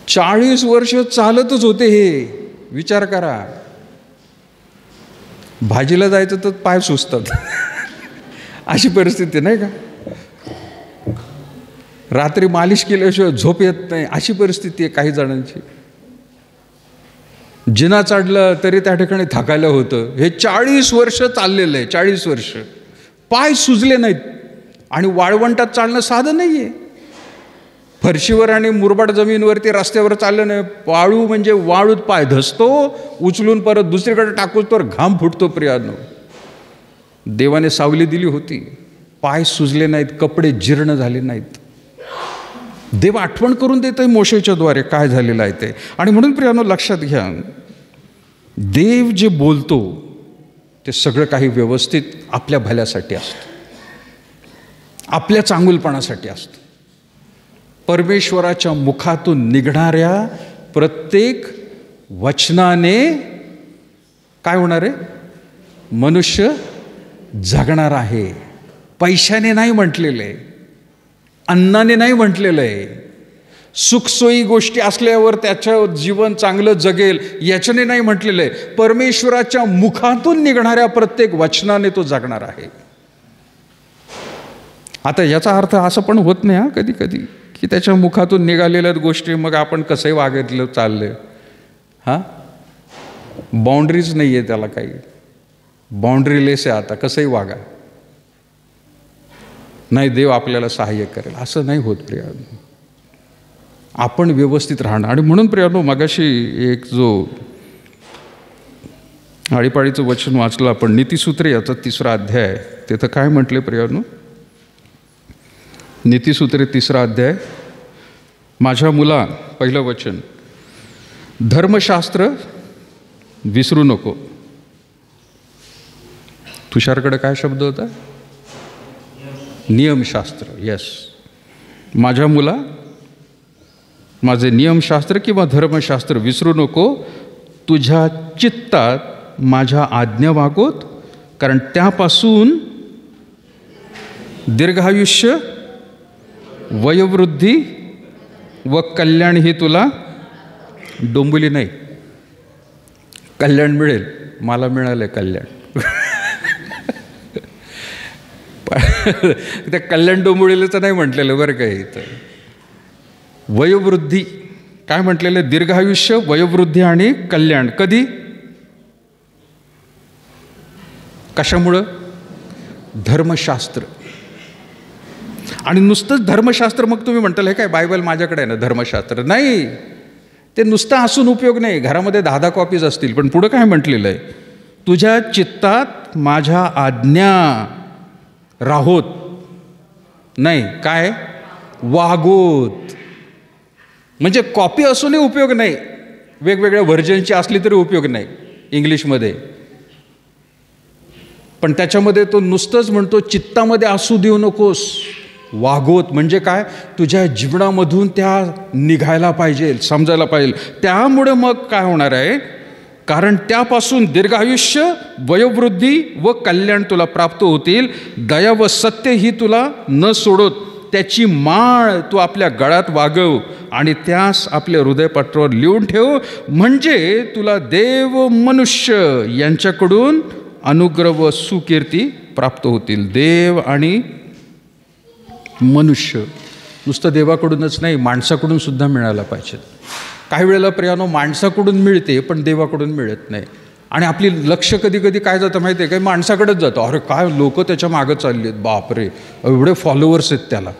A: 40 वर्ष चालतच होते हे. विचार करा, भाजीला जायचं तर पाय सुजतात अशी परिस्थिती नाही का? रात्री मालिश केल्याशिवाय झोप येत नाही अशी परिस्थिती आहे काही जणांची. जिना चढलं तरी त्या ठिकाणी थकायला होतं. हे 40 वर्ष चाललेलं आहे. 40 वर्ष पाय सुजले नाहीत. आणि वाळवंटात चालणं साधं नाही आहे. फरशीवर आणि मुरबाड जमीनवरती रस्त्यावर चाललं नाही. वाळू म्हणजे वाळूत पाय धसतो, उचलून परत दुसरीकडे टाकून तर घाम फुटतो. प्रियानो, देवाने सावली दिली होती, पाय सुजले नाहीत, कपडे जीर्ण झाले नाहीत. देव आठवण करून देतोय मोशेच्या द्वारे काय झालेलं आहे ते. आणि म्हणून प्रियानो लक्षात घ्या, देव जे बोलतो ते सगळं काही व्यवस्थित आपल्या भल्यासाठी असतं, आपल्या चांगुलपणासाठी असतं. परमेश्वराच्या मुखातून निघणाऱ्या प्रत्येक वचनाने काय होणार आहे? मनुष्य जगणार आहे. पैशाने नाही म्हटलेलं आहे, अन्नाने नाही म्हटलेलं आहे, सुखसोयी गोष्टी असल्यावर त्याचं जीवन चांगलं जगेल याच्याने नाही म्हटलेलं आहे. परमेश्वराच्या मुखातून निघणाऱ्या प्रत्येक वचनाने तो जगणार आहे. आता याचा अर्थ असं पण होत नाही कधी कधी की त्याच्या मुखातून निघालेल्या गोष्टी मग आपण कसंही वागितलं चाललं. हां, बाउंड्रीज नाही आहे त्याला, काही बाउंड्रीलेस आहे. आता कसंही वागा, नाही देव आपल्याला सहाय्य करेल असं नाही होत प्रियानो. आपण व्यवस्थित राहणं. आणि म्हणून प्रियानो मगाशी एक जो आळीपाळीचं वचन वाचलं आपण, नीतिसूत्रे याचा 3रा अध्याय, तिथं काय म्हटले प्रियानो? नीतिसूत्रे 3रा अध्याय, माझ्या मुला, पहिलं वचन, धर्मशास्त्र विसरू नको. तुषारकडे काय शब्द होता? नियमशास्त्र. यस, माझ्या मुला, माझे नियमशास्त्र किंवा धर्मशास्त्र विसरू नको. तुझ्या चित्तात माझ्या आज्ञा वागोत, कारण त्यापासून दीर्घायुष्य, वयोवृद्धी व कल्याण ही तुला डोंबिवली नाही. कल्याण मिळेल. मला मिळालं कल्याण. त्या कल्याण डोंबिवलीचं नाही म्हटलेलं बरं का इथं. वयोवृद्धी काय म्हटलेलं? दीर्घायुष्य, वयोवृद्धी आणि कल्याण. कधी? कशामुळं? धर्मशास्त्र. आणि नुसतंच धर्मशास्त्र. मग तुम्ही म्हणताल हे काय बायबल माझ्याकडे आहे ना धर्मशास्त्र. नाही, ते नुसतं असून उपयोग नाही. घरामध्ये 10 कॉपीज असतील, पण पुढं काय म्हटलेलं आहे? तुझ्या चित्तात माझ्या आज्ञा राहोत नाही, काय वागोत. म्हणजे कॉपी असूनही उपयोग नाही, वेगवेगळ्या व्हर्जनची असली तरी उपयोग नाही इंग्लिशमध्ये. पण त्याच्यामध्ये तो नुसतंच म्हणतो चित्तामध्ये असू देऊ नकोस, वागोत. म्हणजे काय? तुझ्या जीवनामधून त्या निघायला पाहिजे, समजायला पाहिजे. त्यामुळे मग काय होणार आहे? कारण त्यापासून दीर्घायुष्य, वयोवृद्धी व कल्याण तुला प्राप्त होतील. दया व सत्य ही तुला न सोडत त्याची माळ तू आपल्या गळ्यात वागव आणि त्यास आपल्या हृदयपत्रावर लिहून ठेव. म्हणजे तुला देव मनुष्य यांच्याकडून अनुग्रह व सुकीर्ती प्राप्त होतील. देव आणि मनुष्य नुसतं देवाकडूनच नाही, माणसाकडून सुद्धा मिळायला पाहिजे. काही वेळेला प्रियानो माणसाकडून मिळते पण देवाकडून मिळत नाही. आणि आपली लक्ष कधी कधी काय जातं माहिती आहे काय? माणसाकडेच जातं. अरे काय लोक त्याच्या मागं चालले आहेत, बापरे एवढे फॉलोअर्स आहेत त्याला,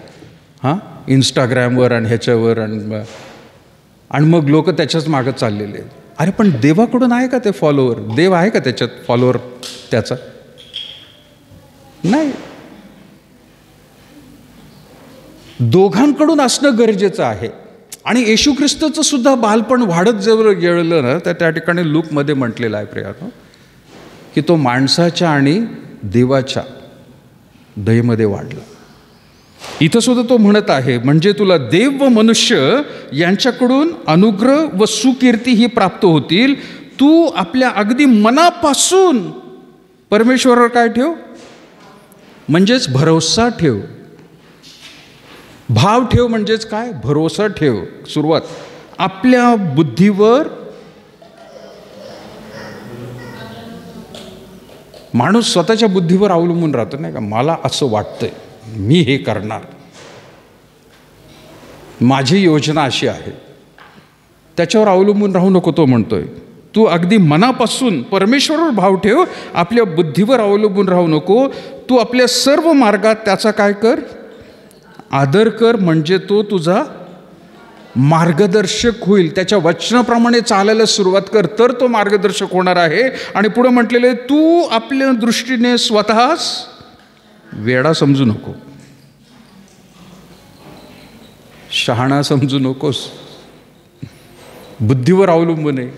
A: हां, इंस्टाग्रामवर आणि ह्याच्यावर. आणि मग लोक त्याच्याच मागं चाललेले आहेत. अरे पण देवाकडून आहे का ते फॉलोअर? देव आहे का त्याच्यात फॉलोअर त्याचा? नाही. दोघांकडून असणं गरजेचं आहे. आणि येशू ख्रिस्ताचं सुद्धा बालपण वाढत जवळ गेलं ना, तर त्या ठिकाणी लूकमध्ये म्हटलेलं आहे प्रियानो की तो माणसाच्या आणि देवाच्या दयेमध्ये वाढला. इथं सुद्धा तो म्हणत आहे म्हणजे तुला देव व मनुष्य यांच्याकडून अनुग्रह व सुकीर्ती ही प्राप्त होतील. तू आपल्या अगदी मनापासून परमेश्वरावर काय ठेव? म्हणजेच भरोसा ठेव. भाव ठेव म्हणजेच काय? भरोसा ठेव. सुरुवात आपल्या बुद्धीवर. माणूस स्वतःच्या बुद्धीवर अवलंबून राहतो नाही का? मला असं वाटतंय, मी हे करणार, माझी योजना अशी आहे, त्याच्यावर अवलंबून राहू नको. तो म्हणतोय तू अगदी मनापासून परमेश्वरावर भाव ठेव, आपल्या बुद्धीवर अवलंबून राहू नको. तू आपल्या सर्व मार्गात त्याचा काय कर? आदर कर. म्हणजे तो तुझा मार्गदर्शक होईल. त्याच्या वचनाप्रमाणे चालायला सुरुवात कर, तर तो मार्गदर्शक होणार आहे. आणि पुढे म्हटलेले तू आपल्या दृष्टीने स्वतःच वेडा समजू नको, शहाणा समजू नकोस. बुद्धीवर अवलंबून आहे.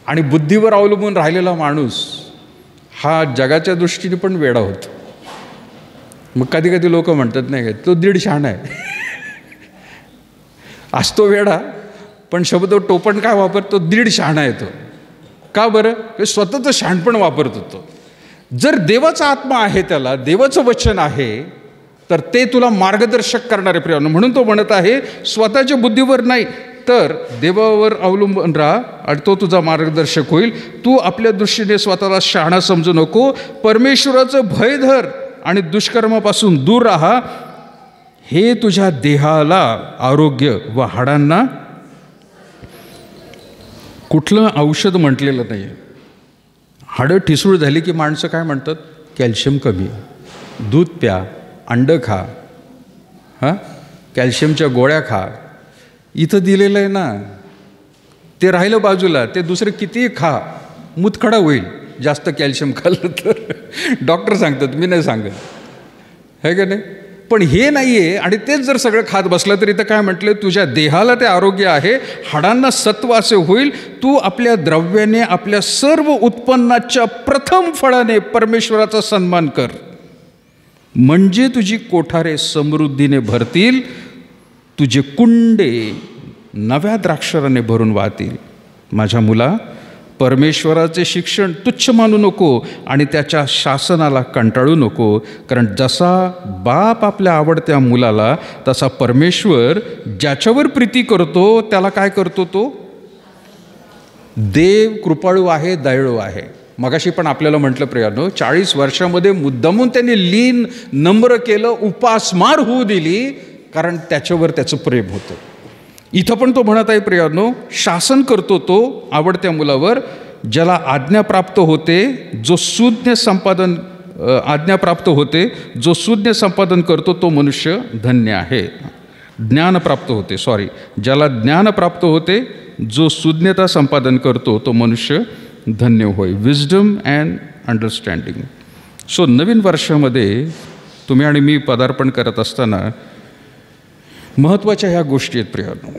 A: आणि बुद्धीवर अवलंबून राहिलेला माणूस हा जगाच्या दृष्टीने पण वेडा होतो. मग कधी कधी लोक म्हणतात नाही का तो दीड शहाणा आहे. असतो वेडा पण शब्द टोपण काय वापरतो? दीड शहाणा येतो. का बरं? स्वतःचं शहाणपण वापरत होतो. जर देवाचा आत्मा आहे, त्याला देवाचं वचन आहे, तर ते तुला मार्गदर्शक करणारे प्रियानो. म्हणून तो म्हणत आहे स्वतःच्या बुद्धीवर नाही तर देवावर अवलंबून राहा आणि तो तुझा मार्गदर्शक होईल. तू आपल्या दृष्टीने स्वतःला शहाणा समजू नको. परमेश्वराचं भय धर आणि दुष्कर्मापासून दूर राहा. हे तुझ्या देहाला आरोग्य व हाडांना. कुठलं औषध म्हटलेलं नाही आहे. हाडं ठिसूळ झाली की माणसं काय म्हणतात? कॅल्शियम कमी, दूध प्या, अंडं खा, हां, कॅल्शियमच्या गोळ्या खा. इथं दिलेलं आहे ना, ते राहिलं बाजूला. ते दुसरं कितीही खा, मुतखडा होईल जास्त कॅल्शियम खाल्लं तर. डॉक्टर सांगतात, मी नाही सांगत, है का नाही? पण हे नाही आहे. आणि तेच जर सगळं खात बसलं तर इथं काय म्हटलं? तुझ्या देहाला ते आरोग्य आहे, हाडांना सत्व असे होईल. तू आपल्या द्रव्याने, आपल्या सर्व उत्पन्नाच्या प्रथम फळाने परमेश्वराचा सन्मान कर. म्हणजे तुझी कोठारे समृद्धीने भरतील, तुझे कुंडे नव्या द्राक्षाराने भरून वाहतील. माझ्या मुला, परमेश्वराचे शिक्षण तुच्छ मानू नको आणि त्याच्या शासनाला कंटाळू नको. कारण जसा बाप आपल्या आवडत्या मुलाला, तसा परमेश्वर ज्याच्यावर प्रीती करतो त्याला काय करतो? तो देव कृपाळू आहे, दयाळू आहे. मगाशी पण आपल्याला म्हटलं प्रियानो, 40 वर्षामध्ये मुद्दामून त्यांनी लीन नम्र केलं, उपासमार होऊ दिली, कारण त्याच्यावर त्याचं प्रेम होतं. इथं पण तो म्हणत आहे प्रियानो, शासन करतो तो आवडत्या मुलावर, ज्याला आज्ञा प्राप्त होते, जो सुज्ञ संपादन करतो तो मनुष्य धन्य आहे. ज्ञान प्राप्त होते, ज्याला ज्ञान प्राप्त होते, जो सुज्ञता संपादन करतो तो मनुष्य धन्य होय. Wisdom and understanding. सो नवीन वर्षामध्ये तुम्ही आणि मी पदार्पण करत असताना महत्त्वाच्या ह्या गोष्टी आहेत प्रियानो,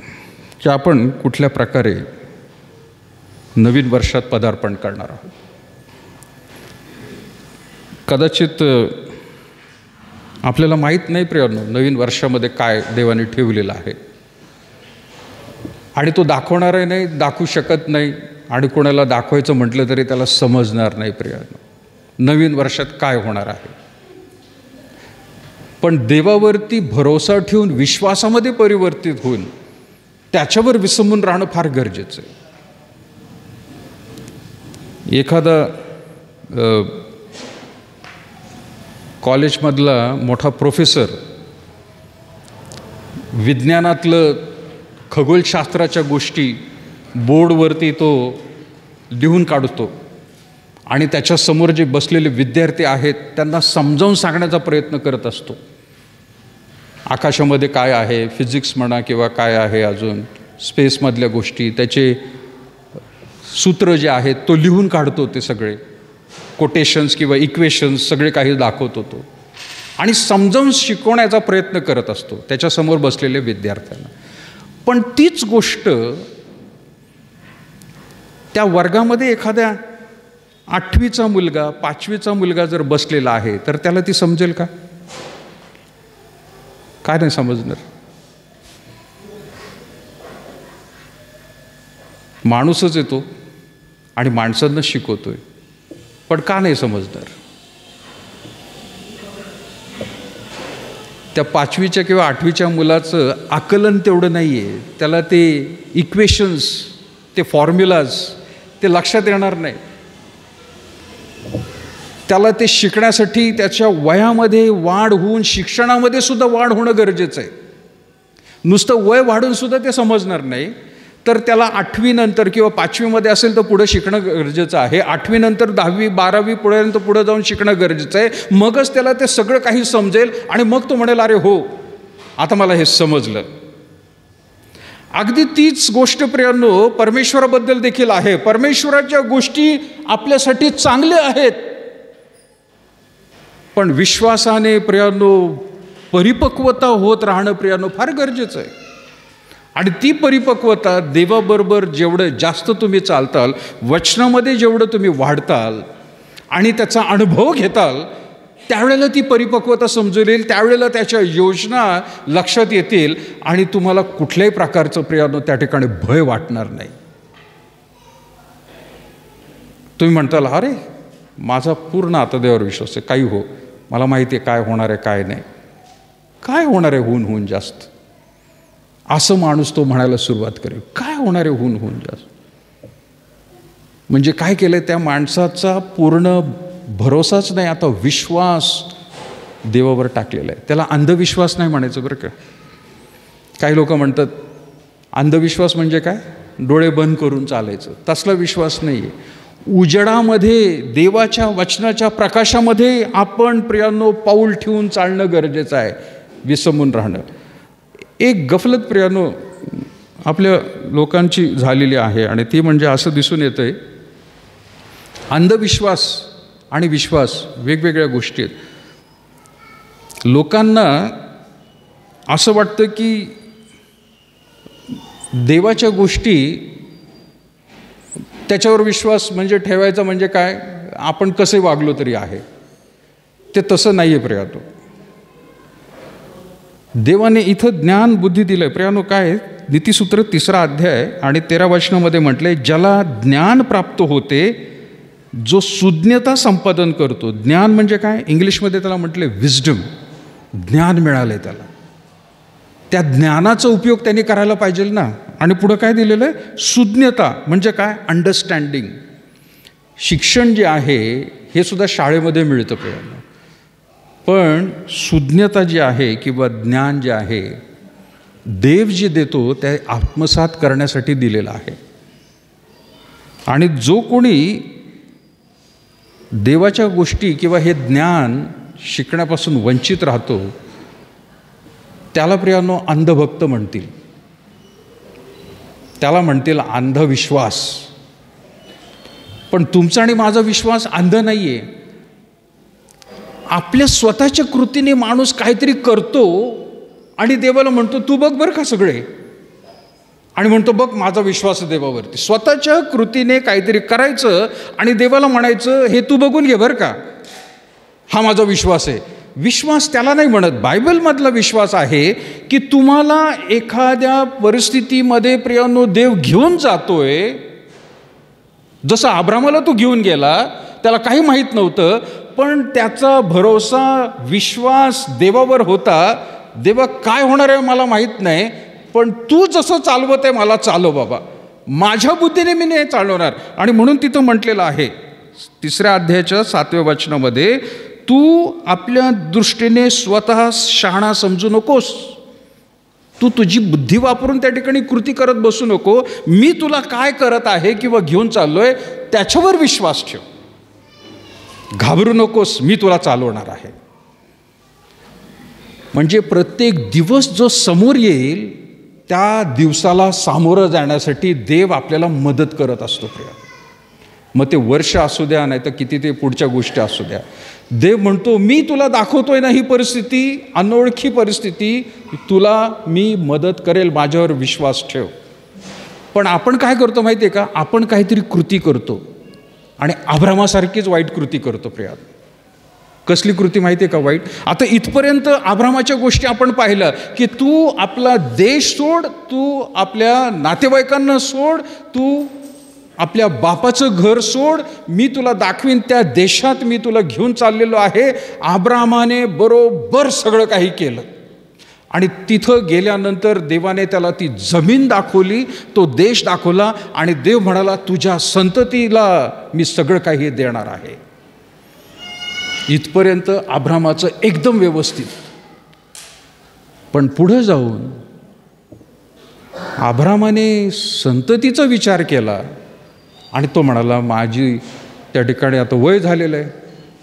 A: की आपण कुठल्या प्रकारे नवीन वर्षात पदार्पण करणार आहोत. कदाचित आपल्याला माहीत नाही प्रियानो नवीन वर्षामध्ये काय देवाने ठेवलेलं आहे, आणि तो दाखवणारही नाही, दाखवू शकत नाही, आणि कोणाला दाखवायचं म्हटलं तरी त्याला समजणार नाही प्रियानो नवीन वर्षात काय होणार आहे. पण देवावरती भरोसा ठेवून विश्वासामध्ये परिवर्तित होऊन त्याच्यावर विसंबून राहणं फार गरजेचं आहे. एखादा कॉलेजमधला मोठा प्रोफेसर विज्ञानातलं खगोलशास्त्राच्या गोष्टी बोर्डवरती तो लिहून काढतो, आणि त्याच्यासमोर जे बसलेले विद्यार्थी आहेत त्यांना समजावून सांगण्याचा प्रयत्न करत असतो. आकाशामध्ये काय आहे, फिजिक्स म्हणा किंवा काय आहे, अजून स्पेसमधल्या गोष्टी, त्याचे सूत्र जे आहेत तो लिहून काढतो, ते सगळे कोटेशन्स किंवा इक्वेशन्स सगळे काही दाखवतो तो, आणि समजावून शिकवण्याचा प्रयत्न करत असतो त्याच्यासमोर बसलेल्या विद्यार्थ्यांना. पण तीच गोष्ट त्या वर्गामध्ये एखाद्या 8वीचा मुलगा 5वीचा मुलगा जर बसलेला आहे तर त्याला ती समजेल का? काय नाही समजणार. माणूसच येतो आणि माणसांना शिकवतोय, पण का नाही समजणार? त्या 5वीच्या किंवा 8वीच्या मुलाचं आकलन तेवढं नाही आहे, त्याला ते इक्वेशन्स, ते फॉर्म्युलाज ते लक्षात येणार नाही. त्याला ते शिकण्यासाठी त्याच्या वयामध्ये वाढ होऊन शिक्षणामध्ये सुद्धा वाढ होणं गरजेचं आहे. नुसतं वय वाढून सुद्धा ते समजणार नाही, तर त्याला 8वी नंतर किंवा 5वीमध्ये असेल तर पुढं शिकणं गरजेचं आहे. 8वी नंतर 10वी 12वी पर्यंत पुढं जाऊन शिकणं गरजेचं आहे. मगच त्याला ते सगळं काही समजेल, आणि मग तो म्हणेल, अरे हो आता मला हे समजलं. अगदी तीच गोष्ट प्रियांनो परमेश्वराबद्दल देखील आहे. परमेश्वराच्या गोष्टी आपल्यासाठी चांगल्या आहेत, पण विश्वासाने प्रियांनो परिपक्वता होत राहणं प्रियांनो फार गरजेचं आहे. आणि ती परिपक्वता देवाबरोबर जेवढं जास्त तुम्ही चालताल, वचनामध्ये जेवढं तुम्ही वाढताल आणि त्याचा अनुभव घेताल, त्यावेळेला ती परिपक्वता समजून येईल, त्यावेळेला त्याच्या योजना लक्षात येतील, आणि तुम्हाला कुठल्याही प्रकारचं प्रियानो त्या ठिकाणी भय वाटणार नाही. तुम्ही म्हणताल, अरे माझा पूर्ण आता देवावर विश्वास आहे, काही हो, मला माहिती आहे काय होणार आहे काय नाही. काय होणार आहे होऊन होऊन जास्त, असं माणूस तो म्हणायला सुरुवात करेल. काय होणार आहे होऊन होऊन जास्त, म्हणजे काय केलं त्या माणसाचा पूर्ण भरोसाच नाही, आता विश्वास देवावर टाकलेला आहे. त्याला अंधविश्वास नाही म्हणायचं बरं का. काही लोक म्हणतात अंधविश्वास म्हणजे काय, डोळे बंद करून चालायचं, तसला विश्वास नाही आहे. उजेडामध्ये देवाच्या वचनाच्या प्रकाशामध्ये आपण प्रियांनो पाऊल ठेवून चालणं गरजेचं आहे, विसंबून राहणं. एक गफलत प्रियांनो आपल्या लोकांची झालेली आहे, आणि ती म्हणजे असं दिसून येतं आहे, अंधविश्वास आणि विश्वास वेगवेगळ्या गोष्टी आहेत. लोकांना असं वाटतं की देवाच्या गोष्टी त्याच्यावर विश्वास म्हणजे ठेवायचा म्हणजे काय, आपण कसे वागलो तरी आहे. ते तसं नाही आहे प्रियानो. देवाने इथं ज्ञान बुद्धी दिलं आहे प्रियानो. काय नीतिसूत्र 3रा अध्याय आणि 13 वचनामध्ये म्हटलंय, ज्याला ज्ञान प्राप्त होते, जो सुज्ञता संपादन करतो. ज्ञान म्हणजे काय, इंग्लिशमध्ये त्याला म्हटले विजडम, ज्ञान मिळालंय त्याला. त्या ज्ञानाचा उपयोग त्यांनी करायला पाहिजे ना. आणि पुढं काय दिलेलं आहे? सुज्ञता म्हणजे काय? अंडरस्टँडिंग. शिक्षण जे आहे हे सुद्धा शाळेमध्ये मिळतं प्रियांनो, पण सुज्ञता जी आहे किंवा ज्ञान जे आहे देव जे देतो ते आत्मसात करण्यासाठी दिलेलं आहे. आणि जो कोणी देवाच्या गोष्टी किंवा हे ज्ञान शिकण्यापासून वंचित राहतो त्याला प्रियांनो अंधभक्त म्हणतील, त्याला म्हणतील अंधविश्वास. पण तुमचा आणि माझा विश्वास अंध नाही आहे. आपल्या स्वतःच्या कृतीने माणूस काहीतरी करतो आणि देवाला म्हणतो तू बघ बरं का सगळे, आणि म्हणतो बघ माझा विश्वास आहे देवावरती. स्वतःच्या कृतीने काहीतरी करायचं आणि देवाला म्हणायचं हे तू बघून घे बरं का, हा माझा विश्वास आहे. विश्वास त्याला नाही म्हणत. बायबलमधला विश्वास आहे की तुम्हाला एखाद्या परिस्थितीमध्ये प्रियांनो देव घेऊन जातोय. जसं अब्रामाला तो घेऊन गेला, त्याला काही माहीत नव्हतं, पण त्याचा भरोसा विश्वास देवावर होता. देवा काय होणार आहे मला माहीत नाही, पण तू जसं चालवत आहे मला चालव बाबा, माझ्या बुद्धीने मी नाही चालवणार. आणि म्हणून तिथं म्हटलेलं आहे 3 अध्यायाच्या 7व्या वचनामध्ये, तू आपल्या दृष्टीने स्वतः शहाणा समजू नकोस. तू तुझी बुद्धी वापरून त्या ठिकाणी कृती करत बसू नको. मी तुला काय करत आहे किंवा घेऊन चाललोय त्याच्यावर विश्वास ठेव. घाबरू नकोस, मी तुला चालवणार आहे. म्हणजे प्रत्येक दिवस जो समोर येईल त्या दिवसाला सामोरं जाण्यासाठी देव आपल्याला मदत करत असतो प्रिया. मग ते वर्ष असू द्या, नाही तर किती ते पुढच्या गोष्टी असू द्या, देव म्हणतो मी तुला दाखवतोय ना ही परिस्थिती, अनोळखी परिस्थिती, तुला मी मदत करेल, माझ्यावर विश्वास ठेव. पण आपण काय करतो माहिती आहे का? आपण काहीतरी कृती करतो आणि अब्रामासारखीच वाईट कृती करतो प्रिया. कसली कृती माहिती आहे का वाईट? आता इथपर्यंत अब्रामाच्या गोष्टी आपण पाहिलं की तू आपला देश सोड, तू आपल्या नातेवाईकांना सोड, तू आपल्या बापाचं घर सोड, मी तुला दाखवीन त्या देशात मी तुला घेऊन चाललेलो आहे. अब्रामाने बरोबर सगळं काही केलं आणि तिथं गेल्यानंतर देवाने त्याला ती जमीन दाखवली, तो देश दाखवला आणि देव म्हणाला तुझ्या संततीला मी सगळं काही देणार आहे. इथपर्यंत अब्रामाचं एकदम व्यवस्थित. पण पुढे जाऊन अब्रामाने संततीचा विचार केला आणि तो म्हणाला माझी त्या ठिकाणी आता वय झालेलं आहे.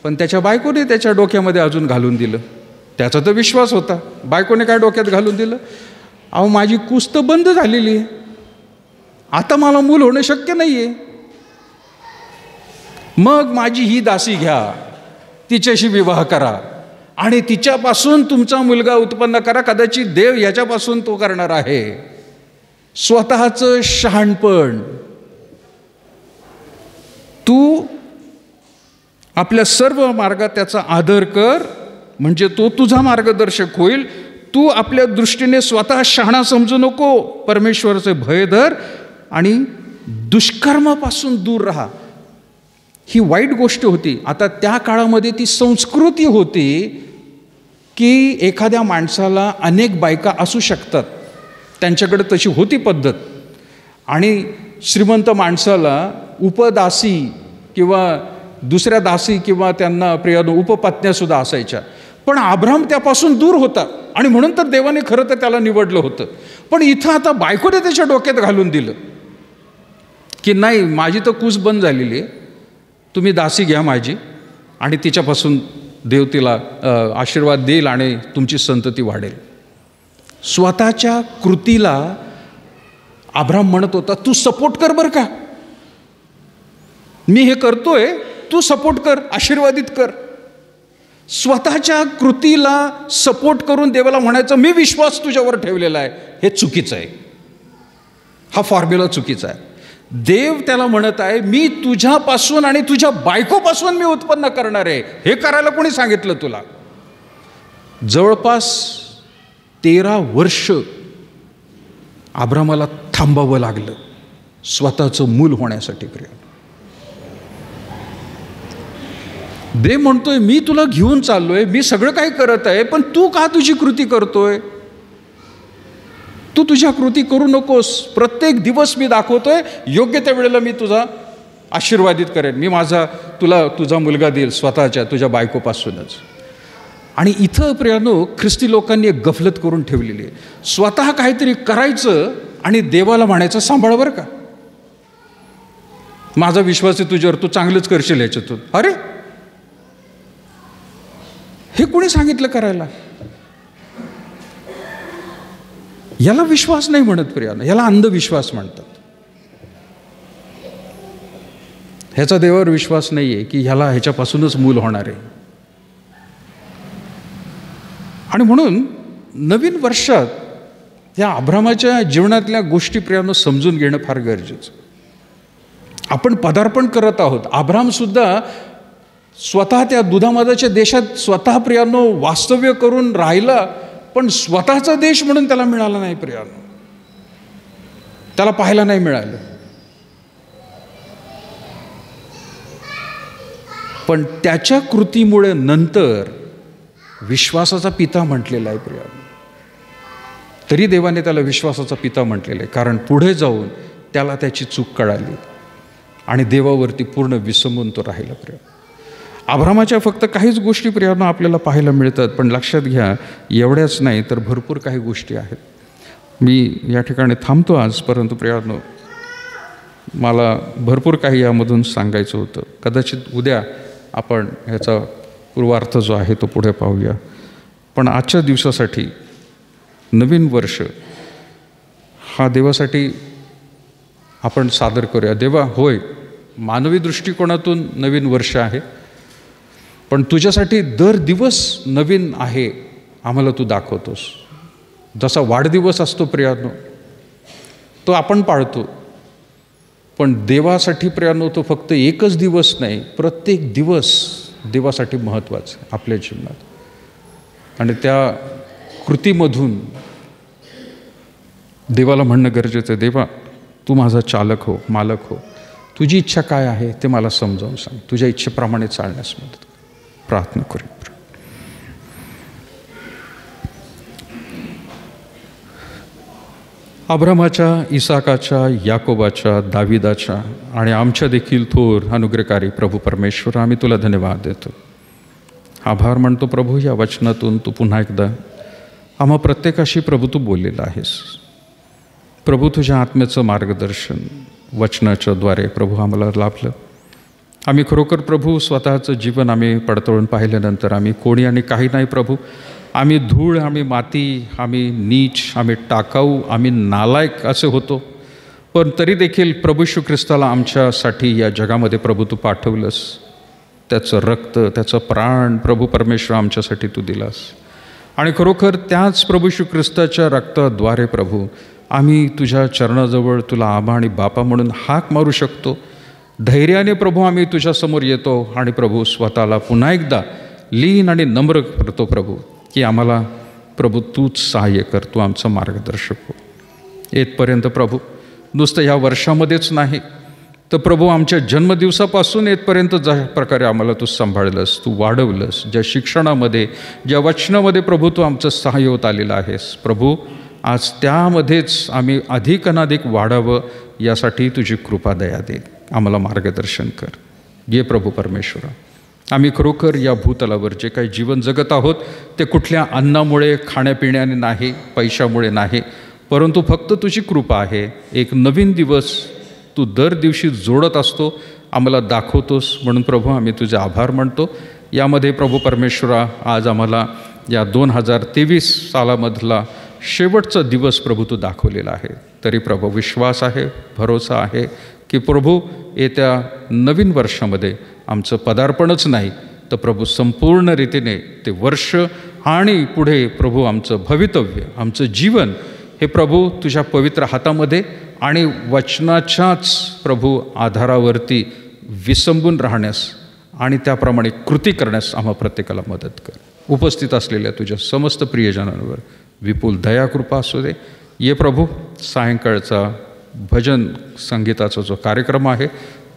A: पण त्याच्या बायकोने त्याच्या डोक्यामध्ये अजून घालून दिलं. त्याचा तर विश्वास होता. बायकोने काय डोक्यात घालून दिलं? अहो माझी कुस्त बंद झालेली आहे, आता मला मूल होणं शक्य नाही आहे. मग माझी ही दासी घ्या, तिच्याशी विवाह करा आणि तिच्यापासून तुमचा मुलगा उत्पन्न करा. कदाचित देव याच्यापासून तो करणार आहे. स्वतःचं शहाणपण. तू आपल्या सर्व मार्गात त्याचा आदर कर, म्हणजे तो तुझा मार्गदर्शक होईल. तू आपल्या दृष्टीने स्वतः शहाणा समजू नको, परमेश्वराचे भय धर आणि दुष्कर्मापासून दूर राहा. ही वाईट गोष्ट होती. आता त्या काळामध्ये ती संस्कृती होती की एखाद्या माणसाला अनेक बायका असू शकतात, त्यांच्याकडे तशी होती पद्धत. आणि श्रीमंत माणसाला उपदासी किंवा दुसऱ्या दासी किंवा त्यांना प्रियानो उपपत्न्यासुद्धा असायच्या. पण अब्राम त्यापासून दूर होता आणि म्हणून तर देवाने खरं तर त्याला निवडलं होतं. पण इथं आता बायकोने त्याच्या डोक्यात घालून दिलं की नाही माझी तर कूस बंद झालेली आहे, तुम्ही दासी घ्या माझी आणि तिच्यापासून देव तिला आशीर्वाद देईल आणि तुमची संतती वाढेल. स्वतःच्या कृतीला अब्राम म्हणत होता तू सपोर्ट कर बरं का, मी हे करतोय, तू सपोर्ट कर, आशीर्वादित कर. स्वतःच्या कृतीला सपोर्ट करून देवाला म्हणायचं मी विश्वास तुझ्यावर ठेवलेला आहे, हे चुकीचं आहे. हा फॉर्म्युला चुकीचा आहे. देव त्याला म्हणत आहे मी तुझ्यापासून आणि तुझ्या बायकोपासून मी उत्पन्न करणार आहे. हे करायला कोणी सांगितलं तुला? जवळपास 13 वर्ष अब्रामाला थांबावं लागलं स्वतःचं मूल होण्यासाठी. देव म्हणतोय मी तुला घेऊन चाललोय, मी सगळं काही करत आहे, पण तू का तुझी कृती करतोय? तू तुझ्या कृती करू नकोस, प्रत्येक दिवस मी दाखवतोय, योग्य त्या वेळेला मी तुझा आशीर्वादित करेन, मी तुला तुझा मुलगा देईल स्वतःच्या तुझ्या बायकोपासूनच. आणि इथं प्रियानो ख्रिस्ती लोकांनी एक गफलत करून ठेवलेली आहे. स्वतः काहीतरी करायचं आणि देवाला म्हणायचं सांभाळ बरं का, माझा विश्वास आहे तुझ्यावर, तू चांगलंच करशील याच्यातून. अरे हे कोणी सांगितलं करायला? याला विश्वास नाही म्हणत प्रियानो, याला अंधविश्वास म्हणतात. ह्याचा देवावर विश्वास नाही आहे की ह्याच्यापासूनच मूल होणार आहे. आणि म्हणून नवीन वर्षात या अब्रामाच्या जीवनातल्या गोष्टी प्रियानो समजून घेणं फार गरजेचं. आपण पदार्पण करत आहोत. अब्रामसुद्धा स्वतः त्या दुधामधाच्या देशात स्वतः प्रियानो वास्तव्य करून राहिला, पण स्वतःचा देश म्हणून त्याला मिळाला नाही प्रियानो, त्याला पाहायला नाही मिळालं. पण त्याच्या कृतीमुळे नंतर विश्वासाचा पिता म्हटलेला आहे प्रियानो. तरी देवाने त्याला विश्वासाचा पिता म्हटलेला आहे, कारण पुढे जाऊन त्याला त्याची चूक कळाली आणि देवावरती पूर्ण विसंबून तो राहिला प्रियानो. अब्रामाच्या फक्त काहीच गोष्टी प्रियानो आपल्याला पाहायला मिळतात, पण लक्षात घ्या एवढ्याच नाही तर भरपूर काही गोष्टी आहेत. मी या ठिकाणी थांबतो आज, परंतु प्रियानो मला भरपूर काही यामधून सांगायचं होतं. कदाचित उद्या आपण ह्याचा पूर्वार्थ जो आहे तो पुढे पाहूया. पण आजच्या दिवसासाठी नवीन वर्ष हा देवासाठी आपण सादर करूया. देवा, होय मानवी दृष्टिकोनातून नवीन वर्ष आहे, पण तुझ्यासाठी दर दिवस नवीन आहे आम्हाला तू दाखवतोस. जसा वाढदिवस असतो प्रियानो तो आपण पाळतो, पण देवासाठी प्रियानो तो फक्त एकच दिवस नाही, प्रत्येक दिवस देवासाठी महत्त्वाचं आहे आपल्या जीवनात. आणि त्या कृतीमधून देवाला म्हणणं गरजेचं आहे, देवा तू माझा चालक हो, मालक हो, तुझी इच्छा काय आहे ते मला समजावून सांग, तुझ्या इच्छेप्रमाणे चालण्यास मदत कर. प्रार्थना करू. अब्रामाच्या, इसाकाच्या, याकोबाच्या, दाविदाच्या आणि आमच्या देखील थोर अनुग्रहकारी प्रभू परमेश्वर, आम्ही तुला धन्यवाद देतो, आभार मानतो प्रभू. या वचनातून तू पुन्हा एकदा आम्हा प्रत्येकाशी प्रभू तू बोललेला आहेस प्रभू. तुझ्या आत्म्याचं मार्गदर्शन वचनाच्या द्वारे प्रभू आम्हाला लाभलं. आम्ही खरोखर प्रभू स्वतःचं जीवन आम्ही पडताळून पाहिल्यानंतर आम्ही कोणी आणि काही नाही प्रभू. आम्ही धूळ, आम्ही माती, आम्ही नीच, आम्ही टाकाऊ, आम्ही नालायक असे होतो. पण तरी देखील प्रभू येशू ख्रिस्ताला आमच्यासाठी या जगामध्ये प्रभू तू पाठवलंस. त्याचं रक्त, त्याचं प्राण प्रभू परमेश्वर आमच्यासाठी तू दिलास. आणि खरोखर त्याच प्रभू येशू ख्रिस्ताच्या रक्ताद्वारे प्रभू आम्ही तुझ्या चरणाजवळ तुला आबा आणि बापा म्हणून हाक मारू शकतो. धैर्याने प्रभू आम्ही तुझ्यासमोर येतो आणि प्रभू स्वतःला पुन्हा एकदा लीन आणि नम्र करतो प्रभू, की आम्हाला प्रभू तूच सहाय्य कर, तू आमचं मार्गदर्शक हो. येतपर्यंत प्रभू नुसतं ह्या वर्षामध्येच नाही तर प्रभू आमच्या जन्मदिवसापासून येतपर्यंत ज्या प्रकारे आम्हाला तू सांभाळलंस, तू वाढवलंस, ज्या शिक्षणामध्ये, ज्या वचनामध्ये प्रभू तू आमचं सहाय्य होत आलेलं आहेस प्रभू, आज त्यामध्येच आम्ही अधिकाधिक वाढावं यासाठी तुझी कृपा दया दे. आम्हाला मार्गदर्शन कर. ये प्रभू परमेश्वरा. आम्ही खरोखर या भूतलावर जे काही जीवन जगत आहोत ते कुठल्या अन्नामुळे, खाण्यापिण्याने नाही, पैशामुळे नाही, परंतु फक्त तुझी कृपा आहे. एक नवीन दिवस तू दर दिवशी जोडत असतो, आम्हाला दाखवतोस, म्हणून प्रभू आम्ही तुझे आभार मानतो. यामध्ये प्रभू परमेश्वरा आज आम्हाला या 2023 सालामधला शेवटचा दिवस प्रभू तू दाखवलेला आहे. तरी प्रभू विश्वास आहे, भरोसा आहे की प्रभू येत्या नवीन वर्षामध्ये आमचं पदार्पणच नाही तर प्रभू संपूर्ण रीतीने ते वर्ष आणि पुढे प्रभू आमचं भवितव्य, आमचं जीवन हे प्रभू तुझ्या पवित्र हातामध्ये आणि वचनाच्याच प्रभू आधारावरती विसंबून राहण्यास आणि त्याप्रमाणे कृती करण्यास आम्हा प्रत्येकाला मदत कर. उपस्थित असलेल्या तुझ्या समस्त प्रियजनांवर विपुल दयाकृपा असू दे. ये प्रभू सायंकाळचा भजन संगीताचा जो कार्यक्रम आहे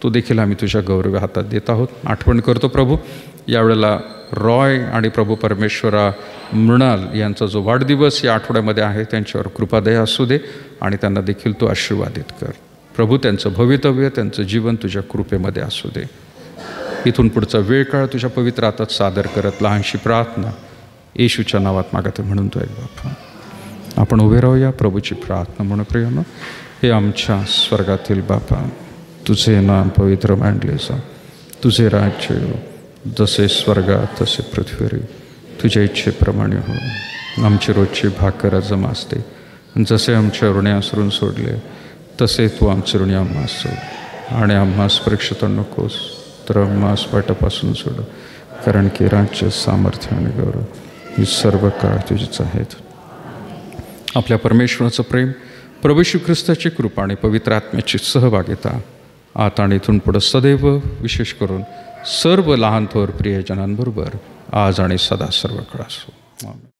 A: तो देखील आम्ही तुझ्या गौरव हातात देत आहोत. आठवण करतो प्रभू यावेळेला रॉय आणि प्रभू परमेश्वरा मृणाल यांचा जो वाढदिवस या आठवड्यामध्ये आहे त्यांच्यावर कृपादया असू दे आणि त्यांना देखील तू आशीर्वादित कर. प्रभू त्यांचं भवितव्य, त्यांचं जीवन तुझ्या कृपेमध्ये असू दे. इथून पुढचा वेळ काळ तुझ्या पवित्र हातात सादर करत लहानशी प्रार्थना येशूच्या नावात मागते म्हणून तो एक बापा. आपण उभे राहूया, प्रभूची प्रार्थना म्हणून. प्रियानो, हे आमच्या स्वर्गातील बापा, तुझे नाम पवित्र मानले जा, तुझे राज्य येऊ, जसे स्वर्गात तसे पृथ्वीवर. तुझ्या इच्छेप्रमाणे हो. आमची रोजची भाकर आज असते, जसे आमच्या ऋणी आसरून सोडले तसे तू आमचे ऋणी आम्हास सोड, आणि आम्हास परीक्षित नकोस तर आम्हास वाटापासून सोड, कारण की राज्य, सामर्थ्य आणि गौरव ही सर्व काळ तुझीच आहेत. आपल्या परमेश्वराचं प्रेम, प्रभू येशू ख्रिस्ताची कृपा आणि पवित्र आत्म्याची सहभागिता आता आणि इथून पुढं सदैव, विशेष करून सर्व लहान थोर प्रियजनांबरोबर आज आणि सदा सर्व काळ असो. आमेन.